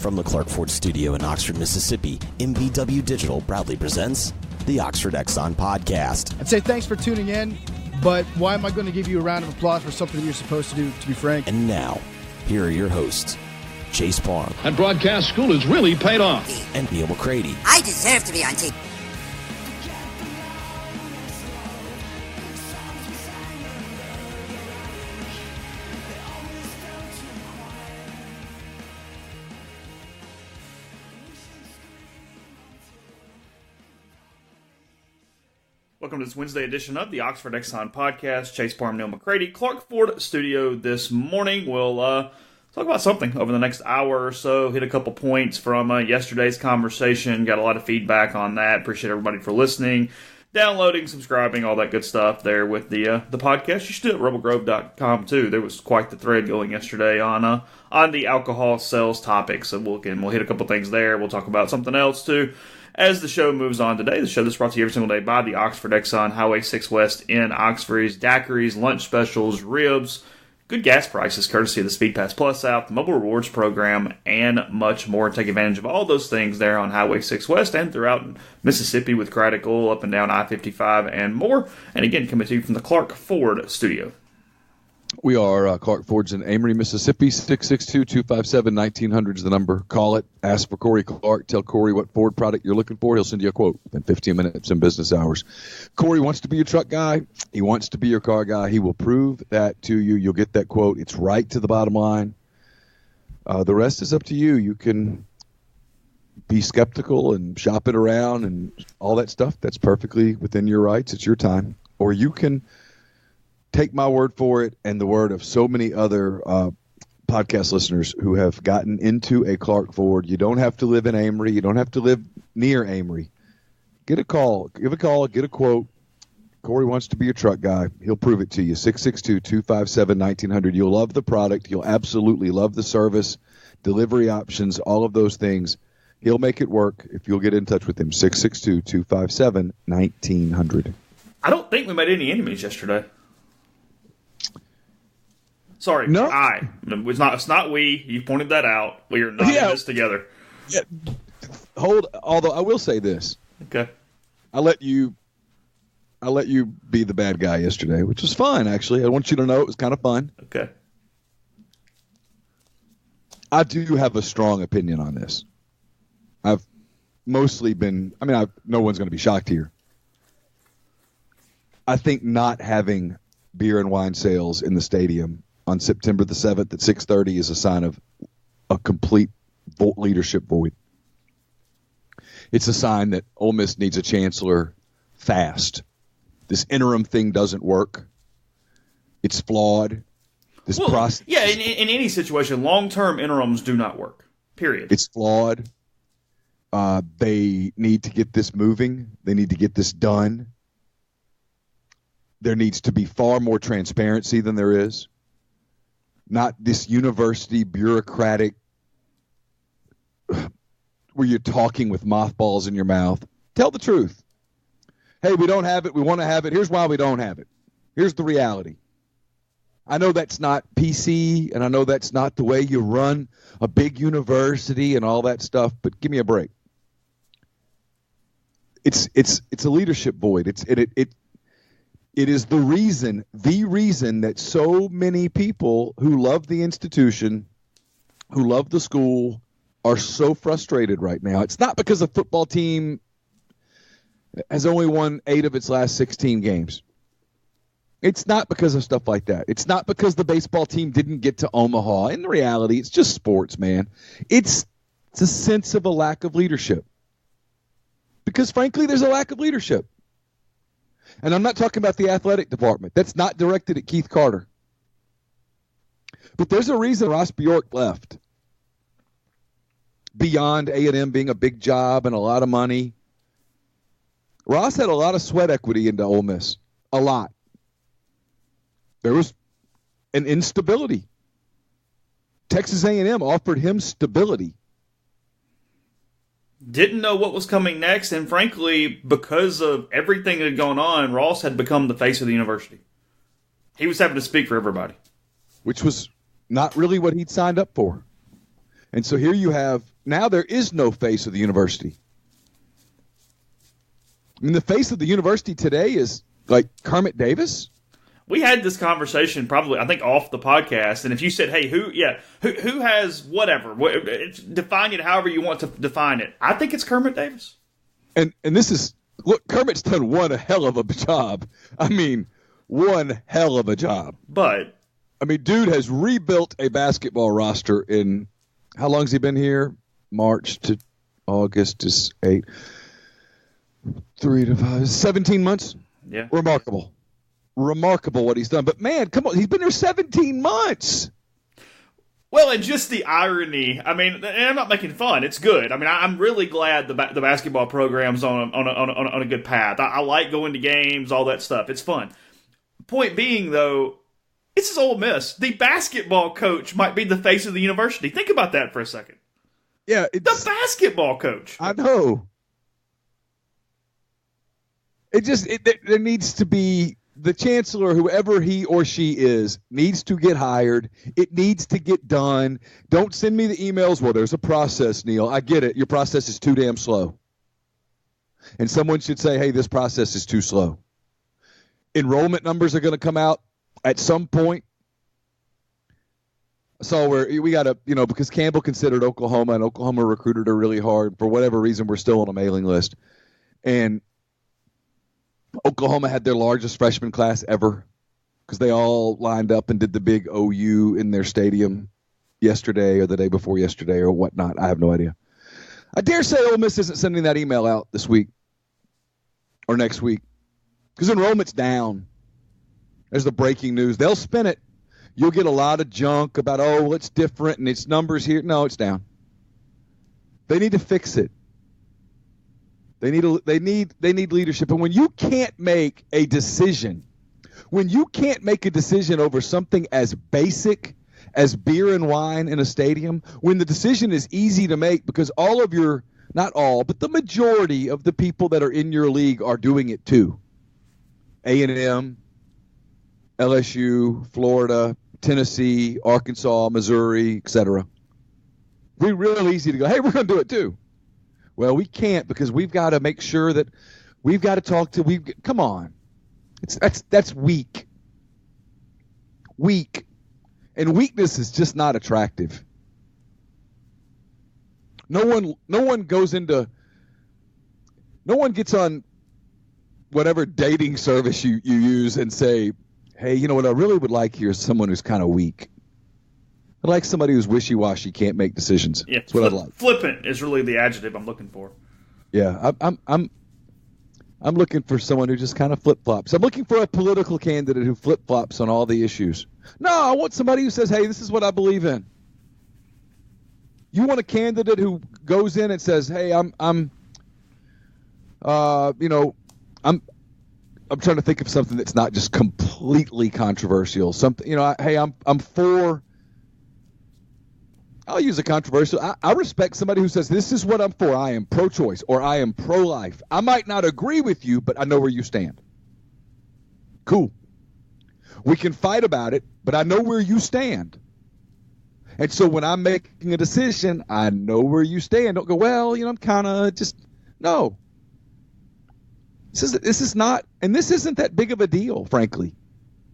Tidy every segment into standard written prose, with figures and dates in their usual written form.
From the Clark Ford Studio in Oxford, Mississippi, MVW Digital proudly presents the Oxford Exxon Podcast. I'd say thanks for tuning in, but why am I going to give you a round of applause for something you're supposed to do, to be frank? And now, here are your hosts, Chase Parham. And broadcast school has really paid off. And Neal McCready. I deserve to be on TV. Welcome to this Wednesday edition of the Oxford Exxon Podcast. Chase Parham, Neal McCready, Clark Ford Studio this morning. We'll talk about something over the next hour or so. Hit a couple points from yesterday's conversation. Got a lot of feedback on that. Appreciate everybody for listening, downloading, subscribing, all that good stuff there with the podcast. You should do it at rebelgrove.com too. There was quite the thread going yesterday on the alcohol sales topic. So we'll hit a couple things there. We'll talk about something else too as the show moves on today. The show that's brought to you every single day by the Oxford Exxon, Highway 6 West in Oxford. Daiquiris, lunch specials, ribs, good gas prices courtesy of the Speed Pass Plus app, the Mobile Rewards Program, and much more. Take advantage of all those things there on Highway 6 West and throughout Mississippi with Craddock Oil, up and down I-55 and more. And again, coming to you from the Clark Ford Studio. We are Clark Ford's in Amory, Mississippi. 662-257-1900 is the number. Call it. Ask for Corey Clark. Tell Corey what Ford product you're looking for. He'll send you a quote in 15 minutes in business hours. Corey wants to be your truck guy. He wants to be your car guy. He will prove that to you. You'll get that quote. It's right to the bottom line. The rest is up to you. You can be skeptical and shop it around and all that stuff. That's perfectly within your rights. It's your time. Or you can take my word for it and the word of so many other podcast listeners who have gotten into a Clark Ford. You don't have to live in Amory. You don't have to live near Amory. Get a call. Give a call. Get a quote. Corey wants to be your truck guy. He'll prove it to you. 662-257-1900. You'll love the product. You'll absolutely love the service, delivery options, all of those things. He'll make it work if you'll get in touch with him. 662-257-1900. I don't think we made any enemies yesterday. Sorry, no. It's not we. You pointed that out. We are not in this together. Yeah. Although I will say this. Okay. I let you be the bad guy yesterday, which was fun, actually. I want you to know it was kind of fun. Okay. I do have a strong opinion on this. I've mostly been, no one's going to be shocked here. I think not having beer and wine sales in the stadium on September the 7th at 6:30 is a sign of a complete leadership void. It's a sign that Ole Miss needs a chancellor fast. This interim thing doesn't work. It's flawed. This process. Yeah, in any situation, long-term interims do not work. Period. It's flawed. They need to get this moving. They need to get this done. There needs to be far more transparency than there is. Not this university bureaucratic where you're talking with mothballs in your mouth. Tell the truth. Hey, we don't have it. We want to have it. Here's why we don't have it. Here's the reality. I know that's not PC, and I know that's not the way you run a big university and all that stuff, but give me a break. It's a leadership void. It is the reason that so many people who love the institution, who love the school, are so frustrated right now. It's not because the football team has only won 8 of its last 16 games. It's not because of stuff like that. It's not because the baseball team didn't get to Omaha. In reality, it's just sports, man. It's a sense of a lack of leadership. Because, frankly, there's a lack of leadership. And I'm not talking about the athletic department. That's not directed at Keith Carter. But there's a reason Ross Bjork left. Beyond A&M being a big job and a lot of money, Ross had a lot of sweat equity into Ole Miss. A lot. There was an instability. Texas A&M offered him stability. Didn't know what was coming next, and frankly, because of everything that had gone on, Ross had become the face of the university. He was having to speak for everybody. Which was not really what he'd signed up for. And so here you have, now there is no face of the university. I mean, the face of the university today is like Kermit Davis. We had this conversation probably, I think, off the podcast, and if you said, hey, who has whatever, define it however you want to define it, I think it's Kermit Davis. And this is, look, Kermit's done one hell of a job. I mean, one hell of a job. But, I mean, dude has rebuilt a basketball roster in, how long has he been here? March to August is 8, 3 to 5, 17 months? Yeah. Remarkable what he's done. But, man, come on, he's been there 17 months. Well, and just the irony, I mean, and I'm not making fun, it's good. I mean, I'm really glad the basketball program's on a good path. I like going to games, all that stuff. It's fun. Point being, though, this is Ole Miss. The basketball coach might be the face of the university. Think about that for a second. Yeah. The basketball coach. I know. There needs to be the chancellor, whoever he or she is, needs to get hired. It needs to get done. Don't send me the emails. Well, there's a process, Neil. I get it. Your process is too damn slow. And someone should say, hey, this process is too slow. Enrollment numbers are going to come out at some point. So we got to, because Campbell considered Oklahoma, and Oklahoma recruited her really hard. For whatever reason, we're still on a mailing list. And Oklahoma had their largest freshman class ever because they all lined up and did the big OU in their stadium yesterday or the day before yesterday or whatnot. I have no idea. I dare say Ole Miss isn't sending that email out this week or next week because enrollment's down. There's the breaking news. They'll spin it. You'll get a lot of junk about, it's different and it's numbers here. No, it's down. They need to fix it. They need leadership. And when you can't make a decision over something as basic as beer and wine in a stadium, when the decision is easy to make because not all, but the majority of the people that are in your league are doing it too. A&M, LSU, Florida, Tennessee, Arkansas, Missouri, etc. It'd be real easy to go, hey, we're going to do it too. Well, we can't because we've got to make sure that we've got to talk to – come on. That's weak. Weak. And weakness is just not attractive. No one gets on whatever dating service you use and say, hey, you know what I really would like here is someone who's kind of weak. I like somebody who's wishy-washy, can't make decisions. Yeah, that's what I'd like. Flippant is really the adjective I'm looking for. Yeah, I'm looking for someone who just kind of flip-flops. I'm looking for a political candidate who flip-flops on all the issues. No, I want somebody who says, hey, this is what I believe in. You want a candidate who goes in and says, hey, I'm trying to think of something that's not just completely controversial. Something, hey, I'm for. I'll use a controversial. I respect somebody who says, this is what I'm for. I am pro-choice or I am pro-life. I might not agree with you, but I know where you stand. Cool. We can fight about it, but I know where you stand. And so when I'm making a decision, I know where you stand. Don't go, well, I'm kind of just, no. This is not, and this isn't that big of a deal, frankly.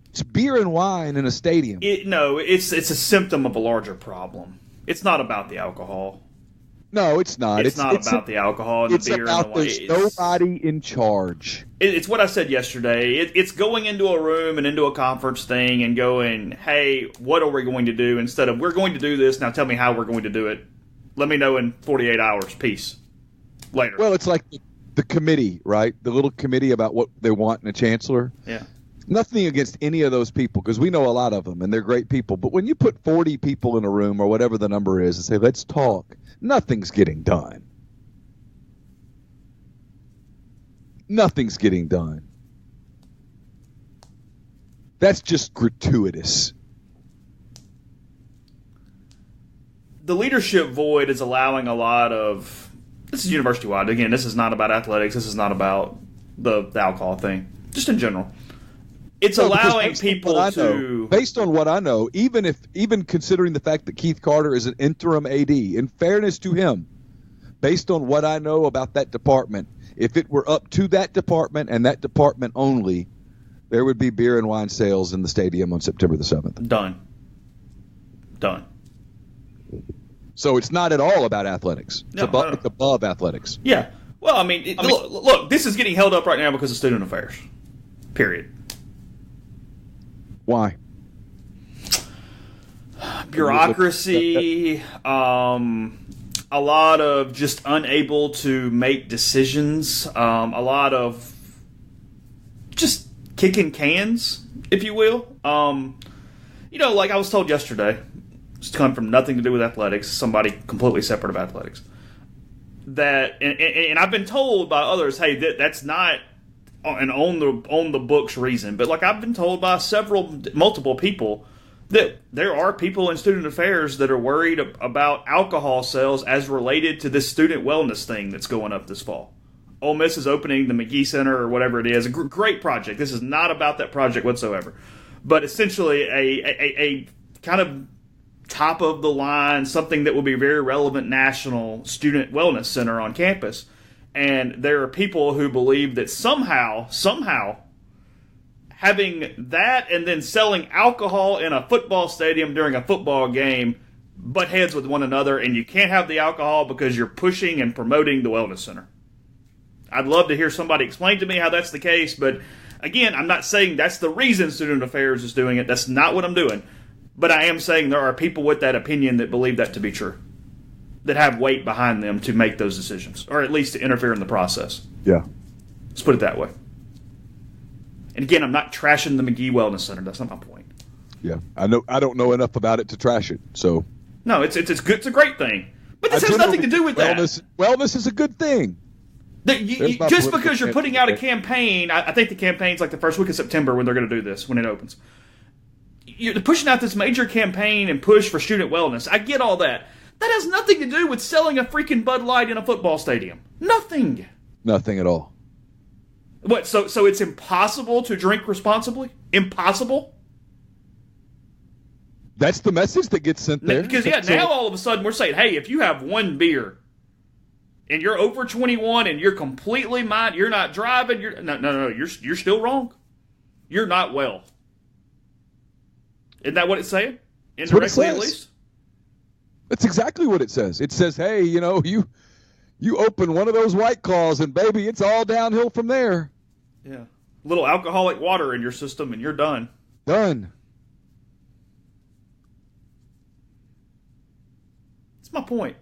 It's beer and wine in a stadium. It's a symptom of a larger problem. It's not about the alcohol. No, it's not. It's not about the alcohol and the beer and the wine. There's nobody in charge. It's what I said yesterday. It's going into a room and into a conference thing and going, hey, what are we going to do? Instead of, we're going to do this, now tell me how we're going to do it. Let me know in 48 hours. Peace. Later. Well, it's like the committee, right? The little committee about what they want in a chancellor. Yeah. Nothing against any of those people because we know a lot of them and they're great people. But when you put 40 people in a room or whatever the number is and say, let's talk, nothing's getting done. Nothing's getting done. That's just gratuitous. The leadership void is allowing a lot of – this is university-wide. Again, this is not about athletics. This is not about the alcohol thing. Just in general. It's No, allowing because based on people what I to. know- based on what I know, even considering the fact that Keith Carter is an interim AD, in fairness to him, based on what I know about that department, if it were up to that department and that department only, there would be beer and wine sales in the stadium on September the 7th. Done. So it's not at all about athletics. It's, No, no. it's above athletics. Yeah. Well, I mean, look, this is getting held up right now because of student affairs. Period. Why? Bureaucracy, a lot of just unable to make decisions, a lot of just kicking cans, if you will. Like I was told yesterday, it's come from nothing to do with athletics, somebody completely separate of athletics, that, and I've been told by others, hey, that's not an on the books reason, but like I've been told by multiple people that there are people in student affairs that are worried about alcohol sales as related to this student wellness thing that's going up this fall. Ole Miss is opening the McGee Center or whatever it is, a great project. This is not about that project whatsoever, but essentially a kind of top of the line, something that will be a very relevant national student wellness center on campus. And there are people who believe that somehow, having that and then selling alcohol in a football stadium during a football game butt heads with one another, and you can't have the alcohol because you're pushing and promoting the wellness center. I'd love to hear somebody explain to me how that's the case, but again, I'm not saying that's the reason Student Affairs is doing it. That's not what I'm doing. But I am saying there are people with that opinion that believe that to be true, that have weight behind them to make those decisions, or at least to interfere in the process. Yeah. Let's put it that way. And again, I'm not trashing the McGee Wellness Center. That's not my point. Yeah. I don't know enough about it to trash it. So no, it's good. It's a great thing. But this has nothing to do with that. Wellness is a good thing. Just because you're putting out a campaign, I think the campaign's like the first week of September when they're going to do this, when it opens. You're pushing out this major campaign and push for student wellness. I get all that. That has nothing to do with selling a freaking Bud Light in a football stadium. Nothing. Nothing at all. What? So it's impossible to drink responsibly? Impossible? That's the message that gets sent there. Because now all of a sudden we're saying, hey, if you have one beer and you're over 21 and you're completely you're not driving. You're still wrong. You're not well. Isn't that what it's saying? Indirectly, at least. That's exactly what it says. It says, hey, you open one of those White Claws and baby, it's all downhill from there. Yeah. A little alcoholic water in your system and you're done. Done. That's my point.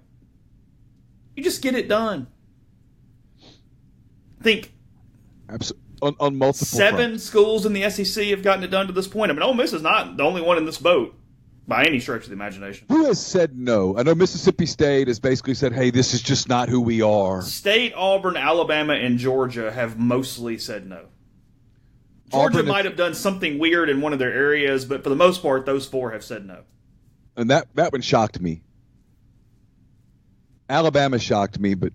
You just get it done. Think. Absolutely. On multiple 7 fronts. schools in the SEC have gotten it done to this point. I mean, Ole Miss is not the only one in this boat by any stretch of the imagination. Who has said no? I know Mississippi State has basically said, hey, this is just not who we are. State, Auburn, Alabama, and Georgia have mostly said no. Georgia might have done something weird in one of their areas, but for the most part, those 4 have said no. And that one shocked me. Alabama shocked me, but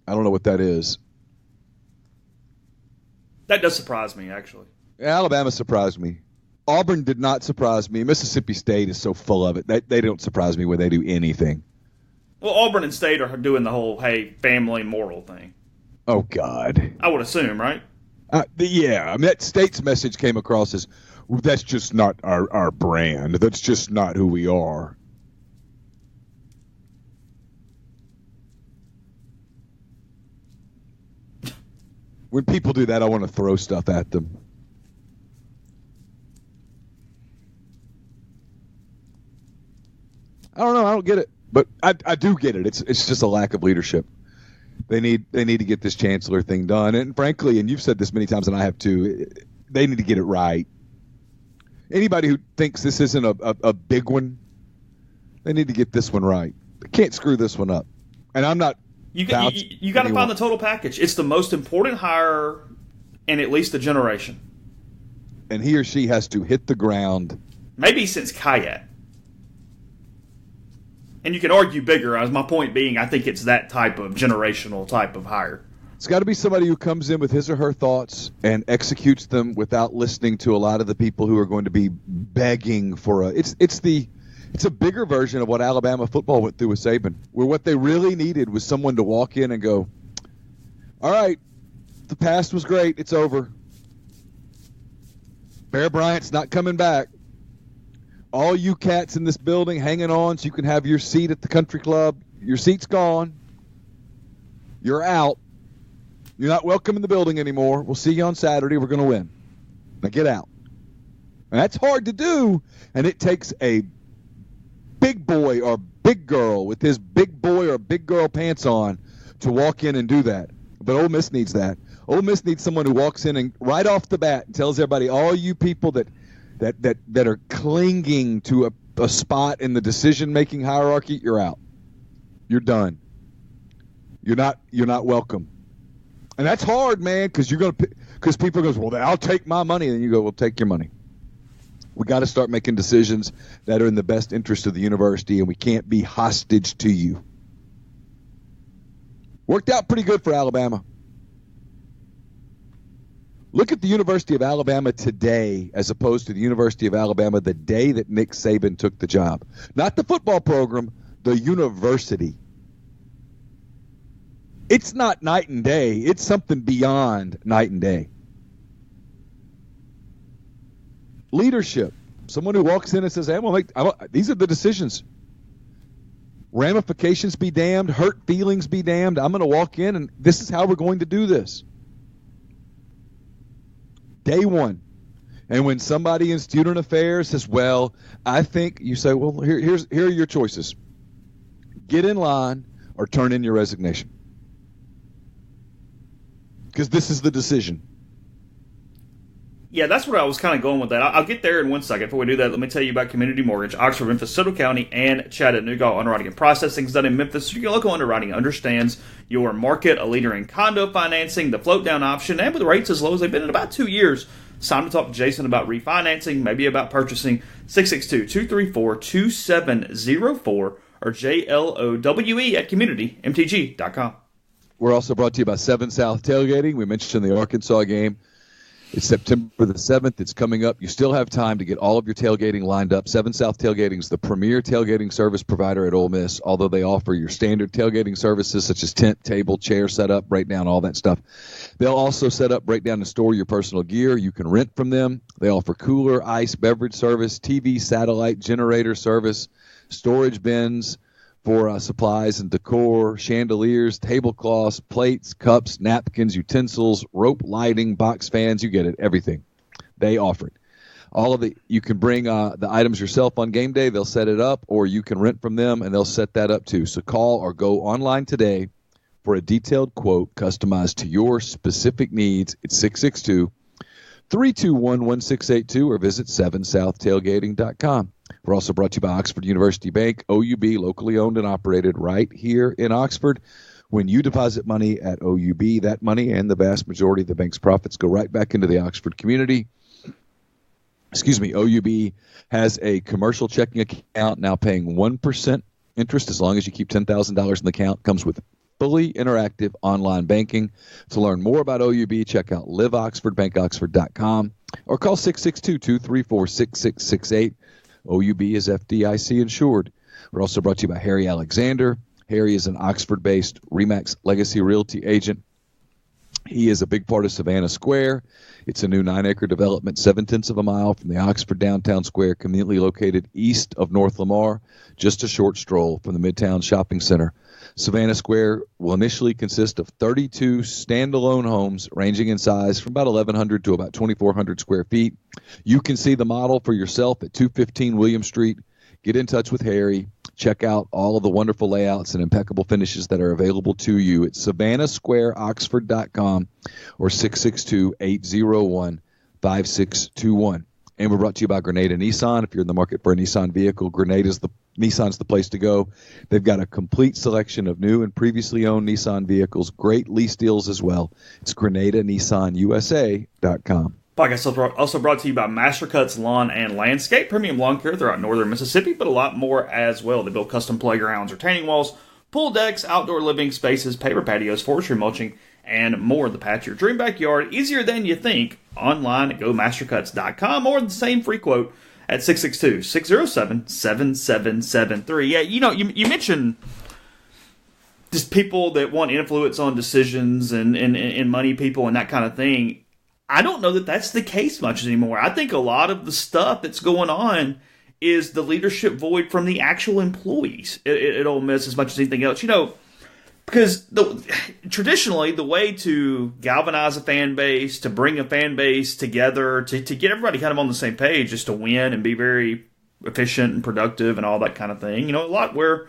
I don't know what that is. That does surprise me, actually. Alabama surprised me. Auburn did not surprise me. Mississippi State is so full of it. They don't surprise me when they do anything. Well, Auburn and State are doing the whole, hey, family moral thing. Oh, God. I would assume, right? Yeah. I mean, that State's message came across as, well, that's just not our brand. That's just not who we are. When people do that, I want to throw stuff at them. I don't know. I don't get it, but I do get it. It's just a lack of leadership. They need to get this chancellor thing done, and frankly, and you've said this many times, and I have too. They need to get it right. Anybody who thinks this isn't a big one, they need to get this one right. They can't screw this one up. And I'm not. You got to find the total package. It's the most important hire in at least a generation. And he or she has to hit the ground. Maybe since Kayat. And you can argue bigger, as my point being, I think it's that type of generational type of hire. It's got to be somebody who comes in with his or her thoughts and executes them without listening to a lot of the people who are going to be begging for a. It's a bigger version of what Alabama football went through with Saban, where what they really needed was someone to walk in and go, "All right, the past was great. It's over. Bear Bryant's not coming back. All you cats in this building hanging on so you can have your seat at the country club. Your seat's gone. You're out. You're not welcome in the building anymore. We'll see you on Saturday. We're going to win. Now get out." And that's hard to do, and it takes a big boy or big girl with his big boy or big girl pants on to walk in and do that. But Ole Miss needs that. Ole Miss needs someone who walks in and right off the bat and tells everybody, all you people that are clinging to a spot in the decision-making hierarchy, you're out. You're done. You're not welcome. And that's hard, man, because people go, well, I'll take my money. And then you go, well, take your money. We got to start making decisions that are in the best interest of the university, and we can't be hostage to you. Worked out pretty good for Alabama. Look at the University of Alabama today as opposed to the University of Alabama the day that Nick Saban took the job. Not the football program, the university. It's not night and day. It's something beyond night and day. Leadership. Someone who walks in and says, hey, these are the decisions. Ramifications be damned. Hurt feelings be damned. I'm going to walk in, and this is how we're going to do this. Day one. And when somebody in student affairs says, well, I think, you say, well, here are your choices. Get in line or turn in your resignation. Because this is the decision. Yeah, that's where I was kind of going with that. I'll get there in 1 second. Before we do that, let me tell you about Community Mortgage, Oxford, Memphis, Soto County, and Chattanooga. Underwriting and processing is done in Memphis, so your local underwriting understands your market, a leader in condo financing, the float-down option, and with rates as low as they've been in about 2 years. It's time to talk to Jason about refinancing, maybe about purchasing. 662-234-2704 or JLOWE at communitymtg.com. We're also brought to you by 7 South Tailgating. We mentioned the Arkansas game. It's September the 7th. It's coming up. You still have time to get all of your tailgating lined up. 7 South Tailgating is the premier tailgating service provider at Ole Miss, although they offer your standard tailgating services such as tent, table, chair setup, breakdown, all that stuff. They'll also set up, breakdown, and store your personal gear. You can rent from them. They offer cooler, ice, beverage service, TV, satellite, generator service, storage bins for supplies and decor, chandeliers, tablecloths, plates, cups, napkins, utensils, rope lighting, box fans, you get it, everything. They offer it. You can bring the items yourself on game day. They'll set it up, or you can rent from them, and they'll set that up too. So call or go online today for a detailed quote customized to your specific needs. It's 662-321-1682 or visit 7southtailgating.com. We're also brought to you by Oxford University Bank, OUB, locally owned and operated right here in Oxford. When you deposit money at OUB, that money and the vast majority of the bank's profits go right back into the Oxford community. OUB has a commercial checking account now paying 1% interest as long as you keep $10,000 in the account. Comes with fully interactive online banking. To learn more about OUB, check out liveoxfordbankoxford.com or call 662-234-6668. OUB is FDIC insured. We're also brought to you by Harry Alexander. Harry is an Oxford-based RE/MAX Legacy Realty agent. He is a big part of Savannah Square. It's a new 9-acre development, 0.7 of a mile from the Oxford Downtown Square, conveniently located east of North Lamar, just a short stroll from the Midtown Shopping Center. Savannah Square will initially consist of 32 standalone homes ranging in size from about 1,100 to about 2,400 square feet. You can see the model for yourself at 215 William Street. Get in touch with Harry. Check out all of the wonderful layouts and impeccable finishes that are available to you at savannahsquareoxford.com or 662-801-5621. And we're brought to you by Grenada Nissan. If you're in the market for a Nissan vehicle, Nissan's the place to go. They've got a complete selection of new and previously owned Nissan vehicles, great lease deals as well. It's GrenadaNissanUSA.com. Podcast also brought to you by Master Cuts Lawn and Landscape, premium lawn care throughout northern Mississippi, but a lot more as well. They build custom playgrounds, retaining walls, pool decks, outdoor living spaces, paper patios, forestry mulching, and more. The patch your dream backyard easier than you think. Online at GoMasterCuts.com or the same free quote at 662-607-7773. Yeah, you mentioned just people that want influence on decisions and money people and that kind of thing. I don't know that that's the case much anymore. I think a lot of the stuff that's going on is the leadership void from the actual employees at Ole Miss as much as anything else. Because traditionally, the way to galvanize a fan base, to bring a fan base together, to get everybody kind of on the same page is to win and be very efficient and productive and all that kind of thing. A lot where,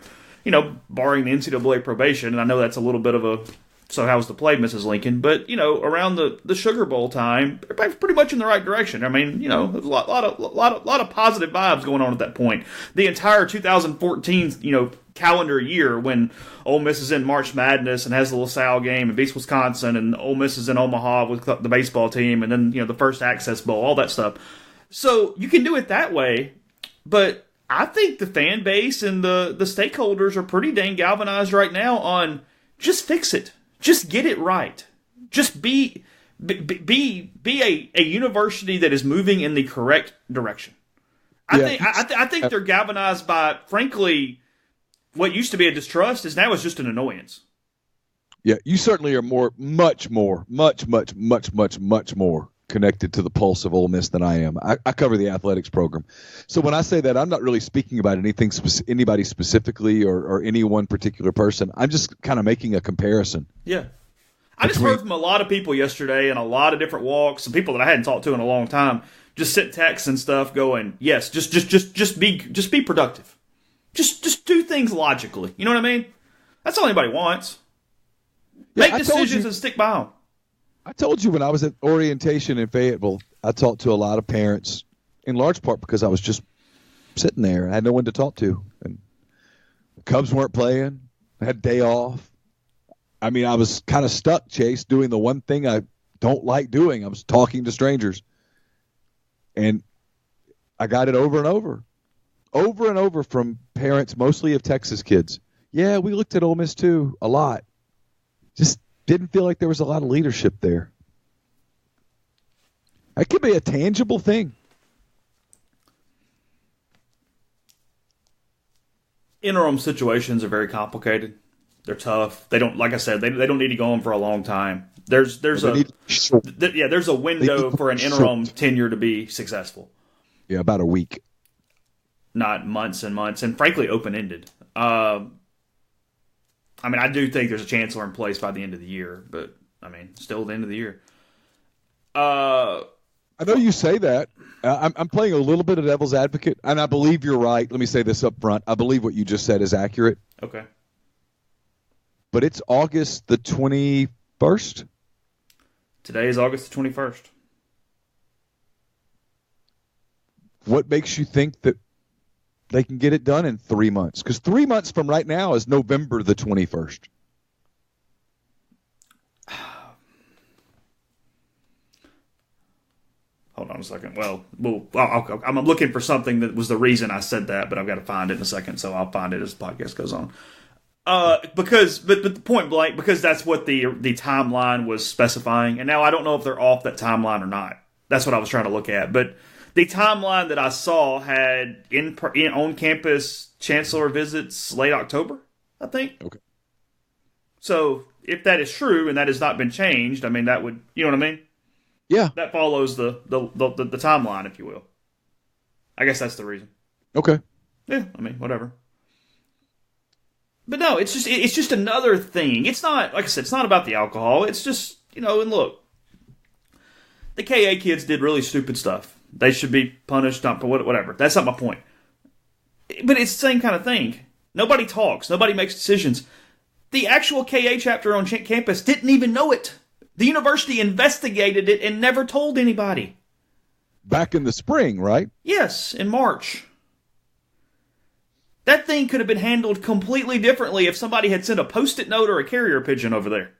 barring the NCAA probation, and I know that's a little bit of a so how's the play, Mrs. Lincoln? But, around the Sugar Bowl time, everybody's pretty much in the right direction. I mean, there's a lot of positive vibes going on at that point. The entire 2014, calendar year when Ole Miss is in March Madness and has the LaSalle game and beats Wisconsin, and Ole Miss is in Omaha with the baseball team, and then, the first Access Bowl, all that stuff. So you can do it that way, but I think the fan base and the stakeholders are pretty dang galvanized right now on just fix it. Just get it right. Just be a university that is moving in the correct direction. I think they're galvanized by, frankly, what used to be a distrust is now just an annoyance. Yeah, you certainly are much more connected to the pulse of Ole Miss than I am. I cover the athletics program. So when I say that, I'm not really speaking about anybody specifically or any one particular person. I'm just kind of making a comparison. Yeah. I just heard from a lot of people yesterday and a lot of different walks, and people that I hadn't talked to in a long time, just sent texts and stuff going, yes, just be productive. Just do things logically. You know what I mean? That's all anybody wants. Make decisions and stick by them. I told you when I was at orientation in Fayetteville, I talked to a lot of parents, in large part because I was just sitting there. I had no one to talk to. And the Cubs weren't playing. I had a day off. I mean, I was kind of stuck, Chase, doing the one thing I don't like doing. I was talking to strangers. And I got it over and over from parents, mostly of Texas kids. Yeah, we looked at Ole Miss too, a lot. Just didn't feel like there was a lot of leadership there. That could be a tangible thing. Interim situations are very complicated. They're tough. They don't, like I said, they don't need to go on for a long time. There's a window for an interim tenure to be successful. Yeah, about a week. Not months and months, and frankly, open-ended. I do think there's a chancellor in place by the end of the year, but, still the end of the year. I know you say that. I'm playing a little bit of devil's advocate, and I believe you're right. Let me say this up front. I believe what you just said is accurate. Okay. But it's August the 21st? Today is August the 21st. What makes you think that they can get it done in 3 months? Because 3 months from right now is November the 21st. Hold on a second. Well, I'm looking for something that was the reason I said that, but I've got to find it in a second, so I'll find it as the podcast goes on. But the point blank, because that's what the timeline was specifying, and now I don't know if they're off that timeline or not. That's what I was trying to look at, but the timeline that I saw had in on-campus chancellor visits late October, I think. Okay. So if that is true and that has not been changed, that would, you know what I mean? Yeah. That follows the timeline, if you will. I guess that's the reason. Okay. Yeah, whatever. But no, it's just another thing. It's not, like I said, it's not about the alcohol. It's just, and look, the KA kids did really stupid stuff. They should be punished, not for whatever. That's not my point. But it's the same kind of thing. Nobody talks. Nobody makes decisions. The actual KA chapter on campus didn't even know it. The university investigated it and never told anybody. Back in the spring, right? Yes, in March. That thing could have been handled completely differently if somebody had sent a Post-it note or a carrier pigeon over there.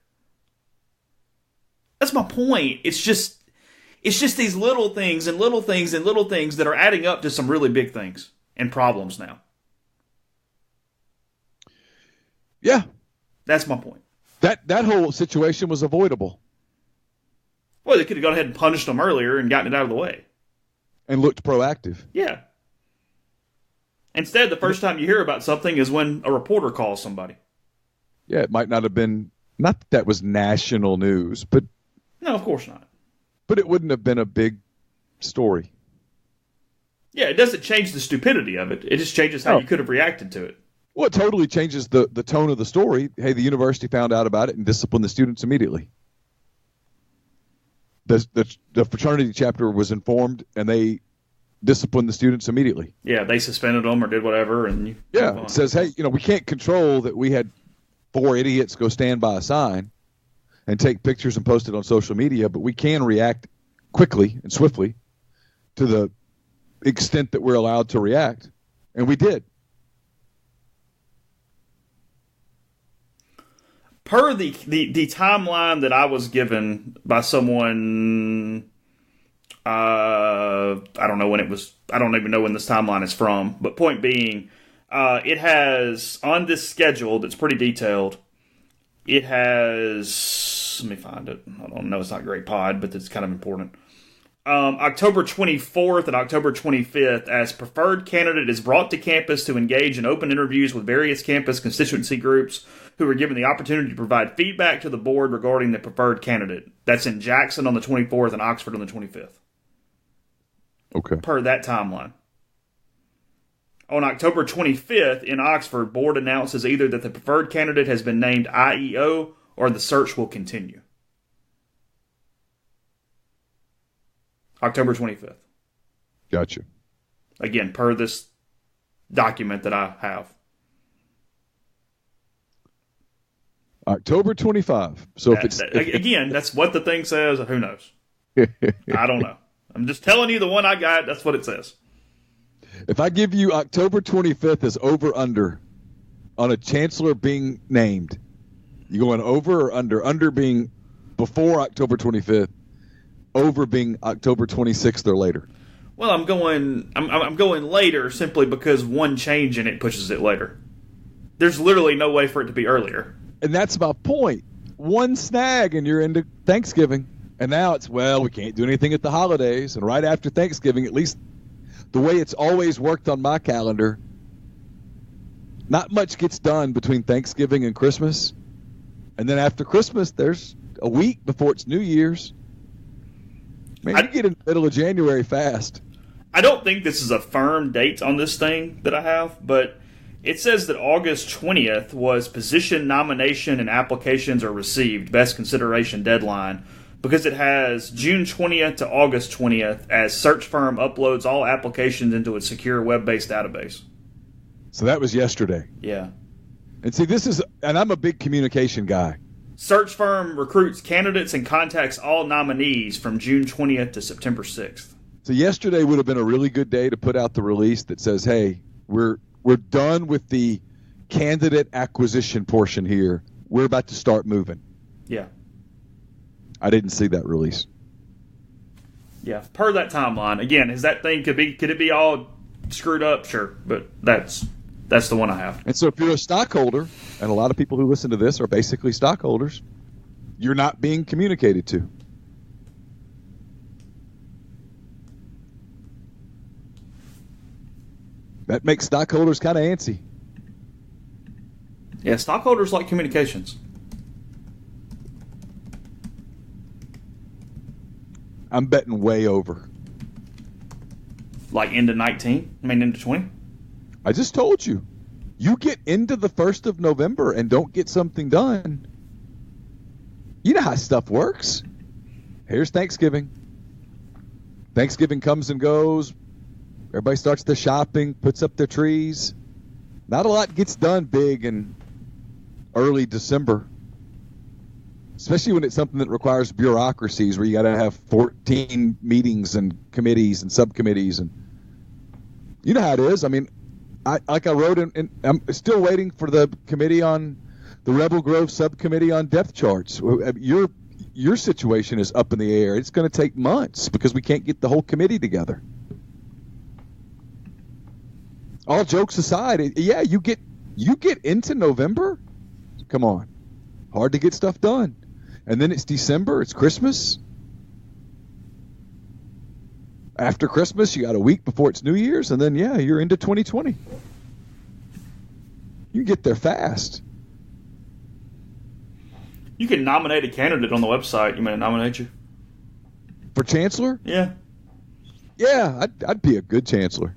That's my point. It's just these little things and little things and little things that are adding up to some really big things and problems now. Yeah. That's my point. That whole situation was avoidable. Well, they could have gone ahead and punished them earlier and gotten it out of the way. And looked proactive. Yeah. Instead, the first time you hear about something is when a reporter calls somebody. Yeah, it might not have been, not that was national news, but. No, of course not. But it wouldn't have been a big story. Yeah, it doesn't change the stupidity of it. It just changes how you could have reacted to it. Well, it totally changes the tone of the story. Hey, the university found out about it and disciplined the students immediately. The fraternity chapter was informed, and they disciplined the students immediately. Yeah, they suspended them or did whatever. And it says, hey, we can't control that we had 4 idiots go stand by a sign and take pictures and post it on social media, but we can react quickly and swiftly to the extent that we're allowed to react, and we did. Per the timeline that I was given by someone, I don't know when it was. I don't even know when this timeline is from. But point being, it has on this schedule that's pretty detailed. It has. Let me find it. I don't know. It's not great pod, but it's kind of important. October 24th and October 25th, as preferred candidate is brought to campus to engage in open interviews with various campus constituency groups who are given the opportunity to provide feedback to the board regarding the preferred candidate. That's in Jackson on the 24th and Oxford on the 25th. Okay. Per that timeline. On October 25th in Oxford, board announces either that the preferred candidate has been named IEO or the search will continue. October 25th. Gotcha. Again, per this document that I have. October 25. So again, that's what the thing says. Who knows? I don't know. I'm just telling you the one I got. That's what it says. If I give you October 25th as over-under on a chancellor being named, you going over or under? Under being before October 25th, over being October 26th or later. Well, I'm going later simply because one change in it pushes it later. There's literally no way for it to be earlier. And that's my point. One snag and you're into Thanksgiving. And now it's, we can't do anything at the holidays. And right after Thanksgiving, at least the way it's always worked on my calendar, not much gets done between Thanksgiving and Christmas. And then after Christmas, there's a week before it's New Year's. Man, you get in the middle of January fast. I don't think this is a firm date on this thing that I have, but it says that August 20th was position nomination and applications are received, best consideration deadline, because it has June 20th to August 20th as search firm uploads all applications into its secure web-based database. So that was yesterday. Yeah. And see, and I'm a big communication guy. Search firm recruits candidates and contacts all nominees from June 20th to September 6th. So yesterday would have been a really good day to put out the release that says, hey, we're done with the candidate acquisition portion here. We're about to start moving. Yeah. I didn't see that release. Yeah. Per that timeline. Again, could it be all screwed up? Sure. But that's the one I have. And so if you're a stockholder, and a lot of people who listen to this are basically stockholders, you're not being communicated to. That makes stockholders kind of antsy. Yeah, stockholders like communications. I'm betting way over. Like into 19? I mean into 20? I just told you. You get into the 1st of November and don't get something done. You know how stuff works. Here's Thanksgiving. Thanksgiving comes and goes. Everybody starts their shopping, puts up their trees. Not a lot gets done big in early December. Especially when it's something that requires bureaucracies where you got to have 14 meetings and committees and subcommittees. And you know how it is. I mean, I wrote in, I'm still waiting for the committee on the Rebel Grove subcommittee on depth charts. Your situation is up in the air. It's going to take months because we can't get the whole committee together. All jokes aside, yeah, you get into November Come on. Hard to get stuff done. And then it's December. It's Christmas. After Christmas, you got a week before it's New Year's, and then, yeah, you're into 2020. You can get there fast. You can nominate a candidate on the website. You may nominate you. For chancellor? Yeah. Yeah, I'd be a good chancellor.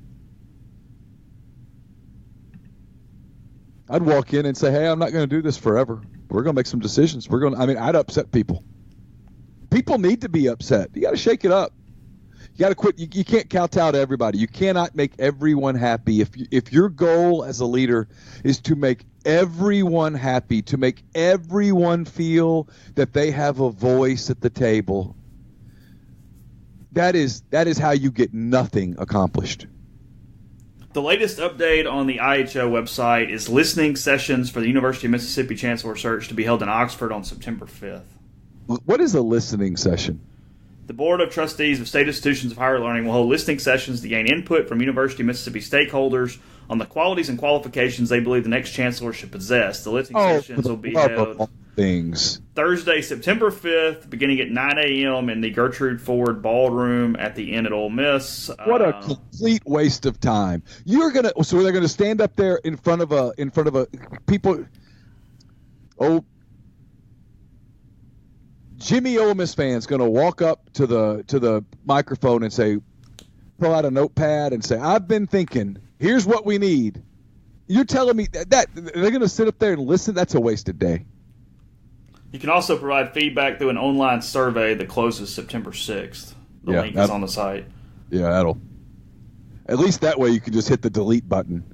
I'd walk in and say, hey, I'm not going to do this forever. We're going to make some decisions. I'd upset people. People need to be upset. You got to shake it up. You got to quit. You can't kowtow to everybody. You cannot make everyone happy. If your goal as a leader is to make everyone happy, to make everyone feel that they have a voice at the table, that is how you get nothing accomplished. The latest update on the IHO website is listening sessions for the University of Mississippi Chancellor Search to be held in Oxford on September 5th. What is a listening session? The Board of Trustees of State Institutions of Higher Learning will hold listening sessions to gain input from University of Mississippi stakeholders on the qualities and qualifications they believe the next chancellor should possess. The listening sessions will be held Thursday, September 5th, beginning at 9 a.m. in the Gertrude Ford Ballroom at the Inn at Ole Miss. What a complete waste of time! So they're gonna stand up there in front of a people. Oh. Jimmy Ole Miss fan's going to walk up to the microphone and say, pull out a notepad and say, I've been thinking, here's what we need. You're telling me that they're going to sit up there and listen? That's a wasted day. You can also provide feedback through an online survey that closes September 6th. The link is on the site. Yeah, at least that way you can just hit the delete button.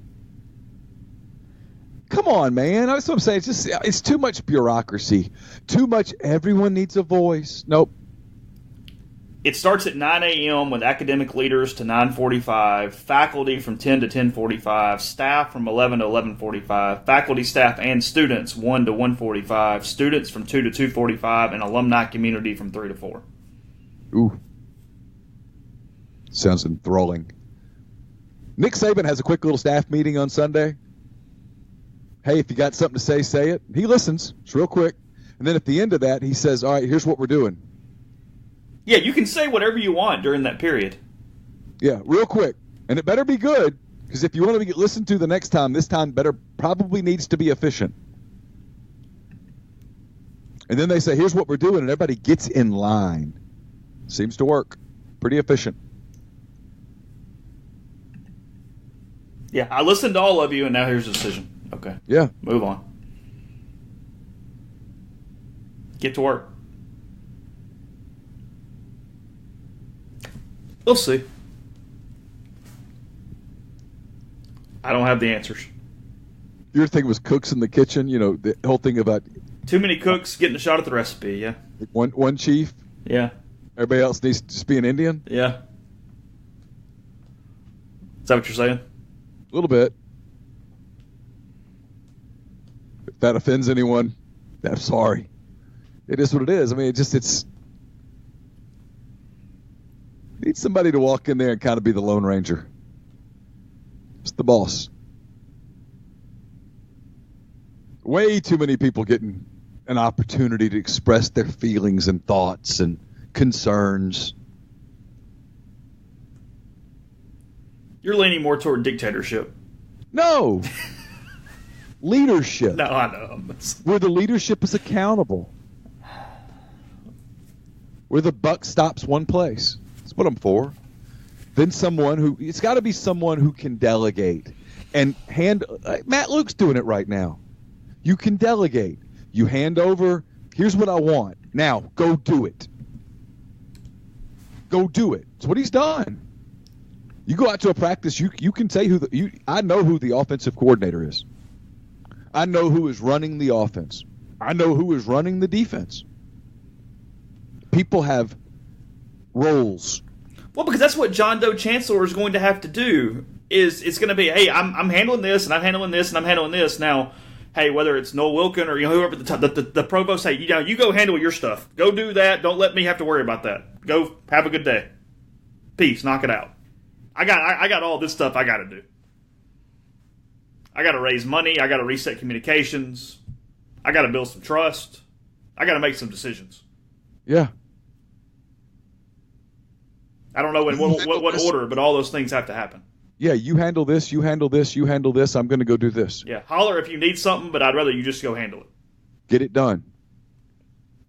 Come on, man. That's what I'm saying. It's too much bureaucracy. Too much everyone needs a voice. Nope. It starts at 9 a.m. with academic leaders to 9:45, faculty from 10 to 10:45, staff from 11 to 11:45, faculty, staff, and students 1 to 1:45, students from 2 to 2:45, and alumni community from 3 to 4. Ooh. Sounds enthralling. Nick Saban has a quick little staff meeting on Sunday. Hey, if you got something to say it. He listens. It's real quick. And then at the end of that, he says, all right, here's what we're doing. Yeah, you can say whatever you want during that period. Yeah, real quick. And it better be good, because if you want to get listened to the next time, this time probably needs to be efficient. And then they say, here's what we're doing, and everybody gets in line. Seems to work. Pretty efficient. Yeah, I listened to all of you, and now here's the decision. Okay. Yeah. Move on. Get to work. We'll see. I don't have the answers. Your thing was cooks in the kitchen, the whole thing about too many cooks getting a shot at the recipe, yeah. One chief? Yeah. Everybody else needs to just be an Indian? Yeah. Is that what you're saying? A little bit. If that offends anyone, I'm sorry. It is what it is. I mean, it's need somebody to walk in there and kind of be the Lone Ranger. It's the boss. Way too many people getting an opportunity to express their feelings and thoughts and concerns. You're leaning more toward dictatorship. No. Leadership. No, I know. Where the leadership is accountable. Where the buck stops one place. That's what I'm for. Then it's got to be someone who can delegate and Matt Luke's doing it right now. You can delegate. You hand over, here's what I want. Now, go do it. Go do it. It's what he's done. You go out to a practice, you can say I know who the offensive coordinator is. I know who is running the offense. I know who is running the defense. People have roles. Well, because that's what John Doe Chancellor is going to have to do. It's going to be, hey, I'm handling this, and I'm handling this, and I'm handling this. Now, hey, whether it's Noel Wilkin or whoever the provost, hey, you go handle your stuff. Go do that. Don't let me have to worry about that. Go have a good day. Peace. Knock it out. I got all this stuff I got to do. I got to raise money. I got to reset communications. I got to build some trust. I got to make some decisions. Yeah. I don't know in what order, but all those things have to happen. Yeah, you handle this, you handle this, you handle this. I'm going to go do this. Yeah, holler if you need something, but I'd rather you just go handle it. Get it done.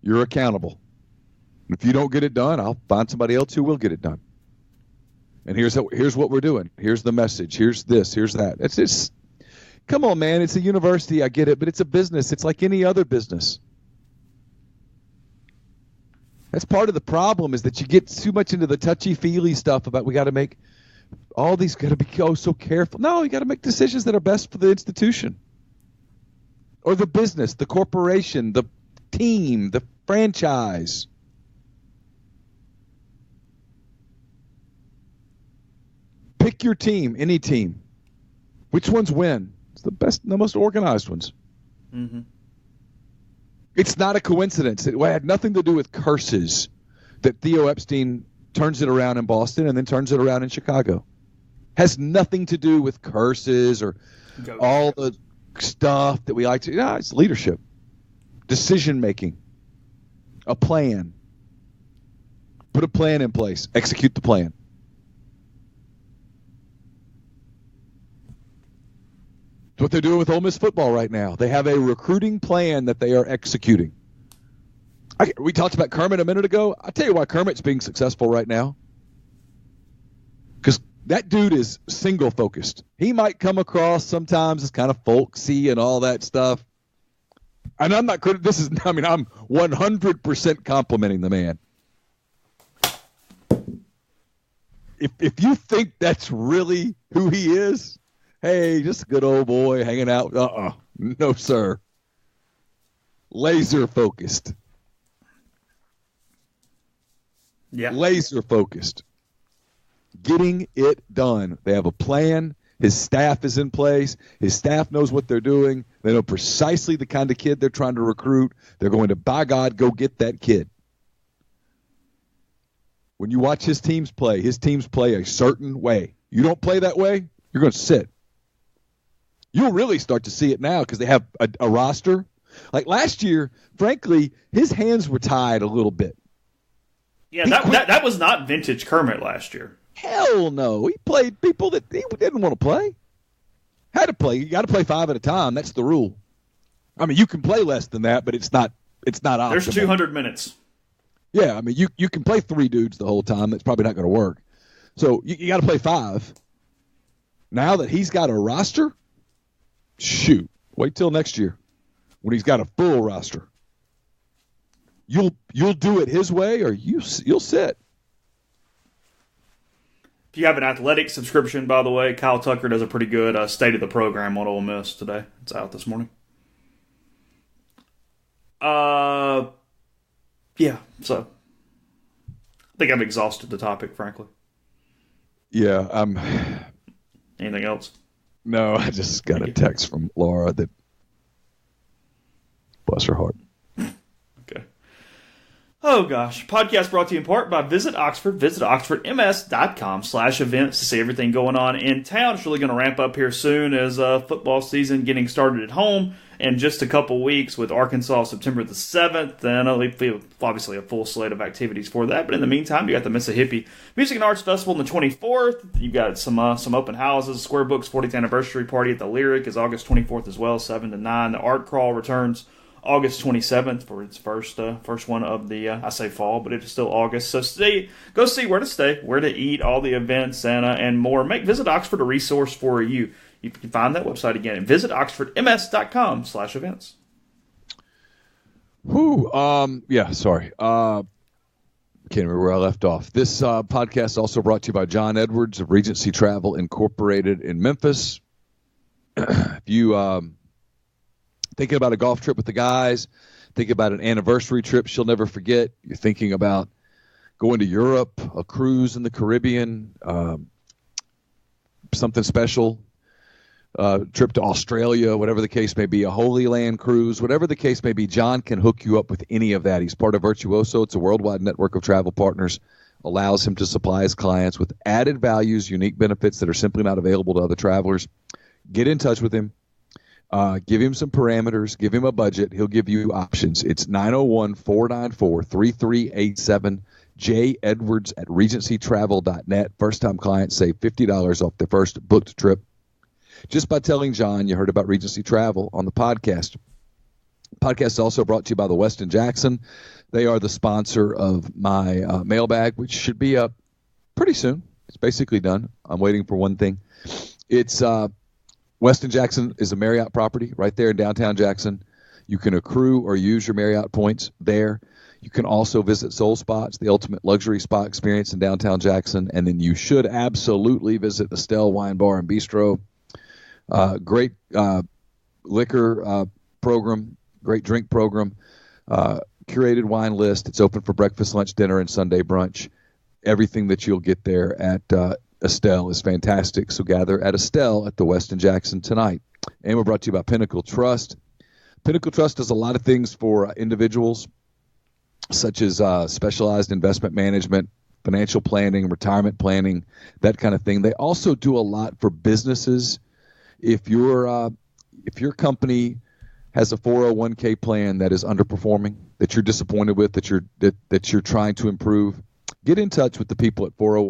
You're accountable. If you don't get it done, I'll find somebody else who will get it done. And here's what we're doing. Here's the message. Here's this. Here's that. It's just, come on, man. It's a university. I get it, but it's a business. It's like any other business. That's part of the problem is that you get too much into the touchy-feely stuff about we got to make all these got to be so careful. No, you got to make decisions that are best for the institution or the business, the corporation, the team, the franchise. Pick your team, any team. Which ones win? It's the best, the most organized ones. Mm-hmm. It's not a coincidence. It had nothing to do with curses that Theo Epstein turns it around in Boston and then turns it around in Chicago. Has nothing to do with curses or all the stuff that we like to. No, it's leadership, decision making, a plan. Put a plan in place. Execute the plan. It's what they're doing with Ole Miss football right now. They have a recruiting plan that they are executing. We talked about Kermit a minute ago. I'll tell you why Kermit's being successful right now. Because that dude is single-focused. He might come across sometimes as kind of folksy and all that stuff. And I'm not critical. I'm 100% complimenting the man. If you think that's really who he is, hey, just a good old boy hanging out. No, sir. Laser focused. Yeah. Laser focused. Getting it done. They have a plan. His staff is in place. His staff knows what they're doing. They know precisely the kind of kid they're trying to recruit. They're going to, by God, go get that kid. When you watch his teams play a certain way. You don't play that way, you're going to sit. You'll really start to see it now because they have a roster. Like last year, frankly, his hands were tied a little bit. Yeah, that was not vintage Kermit last year. Hell no. He played people that he didn't want to play. Had to play. You got to play 5 at a time. That's the rule. I mean, you can play less than that, but it's not optimal. There's 200 minutes. Yeah, I mean, you can play 3 dudes the whole time. That's probably not going to work. So you got to play 5. Now that he's got a roster, shoot, wait till next year when he's got a full roster. You'll do it his way, or you'll sit. If you have an athletic subscription, by the way, Kyle Tucker does a pretty good state of the program on Ole Miss today. It's out this morning. Yeah, so I think I've exhausted the topic, frankly. Yeah, Anything else? No, I just got a text from Laura that, bless her heart. Okay. Oh, gosh. Podcast brought to you in part by Visit Oxford. Visit oxfordms.com/events to see everything going on in town. It's really going to ramp up here soon as football season getting started at home in just a couple weeks with Arkansas September the 7th. And obviously a full slate of activities for that. But in the meantime, you got the Mississippi Music and Arts Festival on the 24th. You got some open houses. Square Book's 40th anniversary party at the Lyric is August 24th as well, 7 to 9. The Art Crawl returns August 27th for its first one of the, I say fall, but it is still August. So go see where to stay, where to eat, all the events, and more. Visit Oxford a resource for you. You can find that website again at visitoxfordms.com/events. Yeah, sorry. Can't remember where I left off. This podcast is also brought to you by John Edwards of Regency Travel Incorporated in Memphis. If you thinking about a golf trip with the guys, thinking about an anniversary trip she'll never forget, you're thinking about going to Europe, a cruise in the Caribbean, something special, trip to Australia, whatever the case may be, a Holy Land cruise, whatever the case may be, John can hook you up with any of that. He's part of Virtuoso. It's a worldwide network of travel partners, allows him to supply his clients with added values, unique benefits that are simply not available to other travelers. Get in touch with him. Give him some parameters. Give him a budget. He'll give you options. It's 901-494-3387. J. Edwards at regencytravel.net. First-time clients save $50 off their first booked trip just by telling John you heard about Regency Travel on the podcast. The podcast is also brought to you by the Westin Jackson. They are the sponsor of my mailbag, which should be up pretty soon. It's basically done. I'm waiting for one thing. It's Westin Jackson is a Marriott property right there in downtown Jackson. You can accrue or use your Marriott points there. You can also visit Soul Spots, the ultimate luxury spa experience in downtown Jackson. And then you should absolutely visit Estelle Wine Bar and Bistro. Great liquor program, great drink program, curated wine list. It's open for breakfast, lunch, dinner, and Sunday brunch. Everything that you'll get there at Estelle is fantastic. So gather at Estelle at the Westin Jackson tonight. And we're brought to you by Pinnacle Trust. Pinnacle Trust does a lot of things for individuals, such as specialized investment management, financial planning, retirement planning, that kind of thing. They also do a lot for businesses. If your company has a 401k plan that is underperforming, that you're disappointed with, that you're trying to improve, get in touch with the people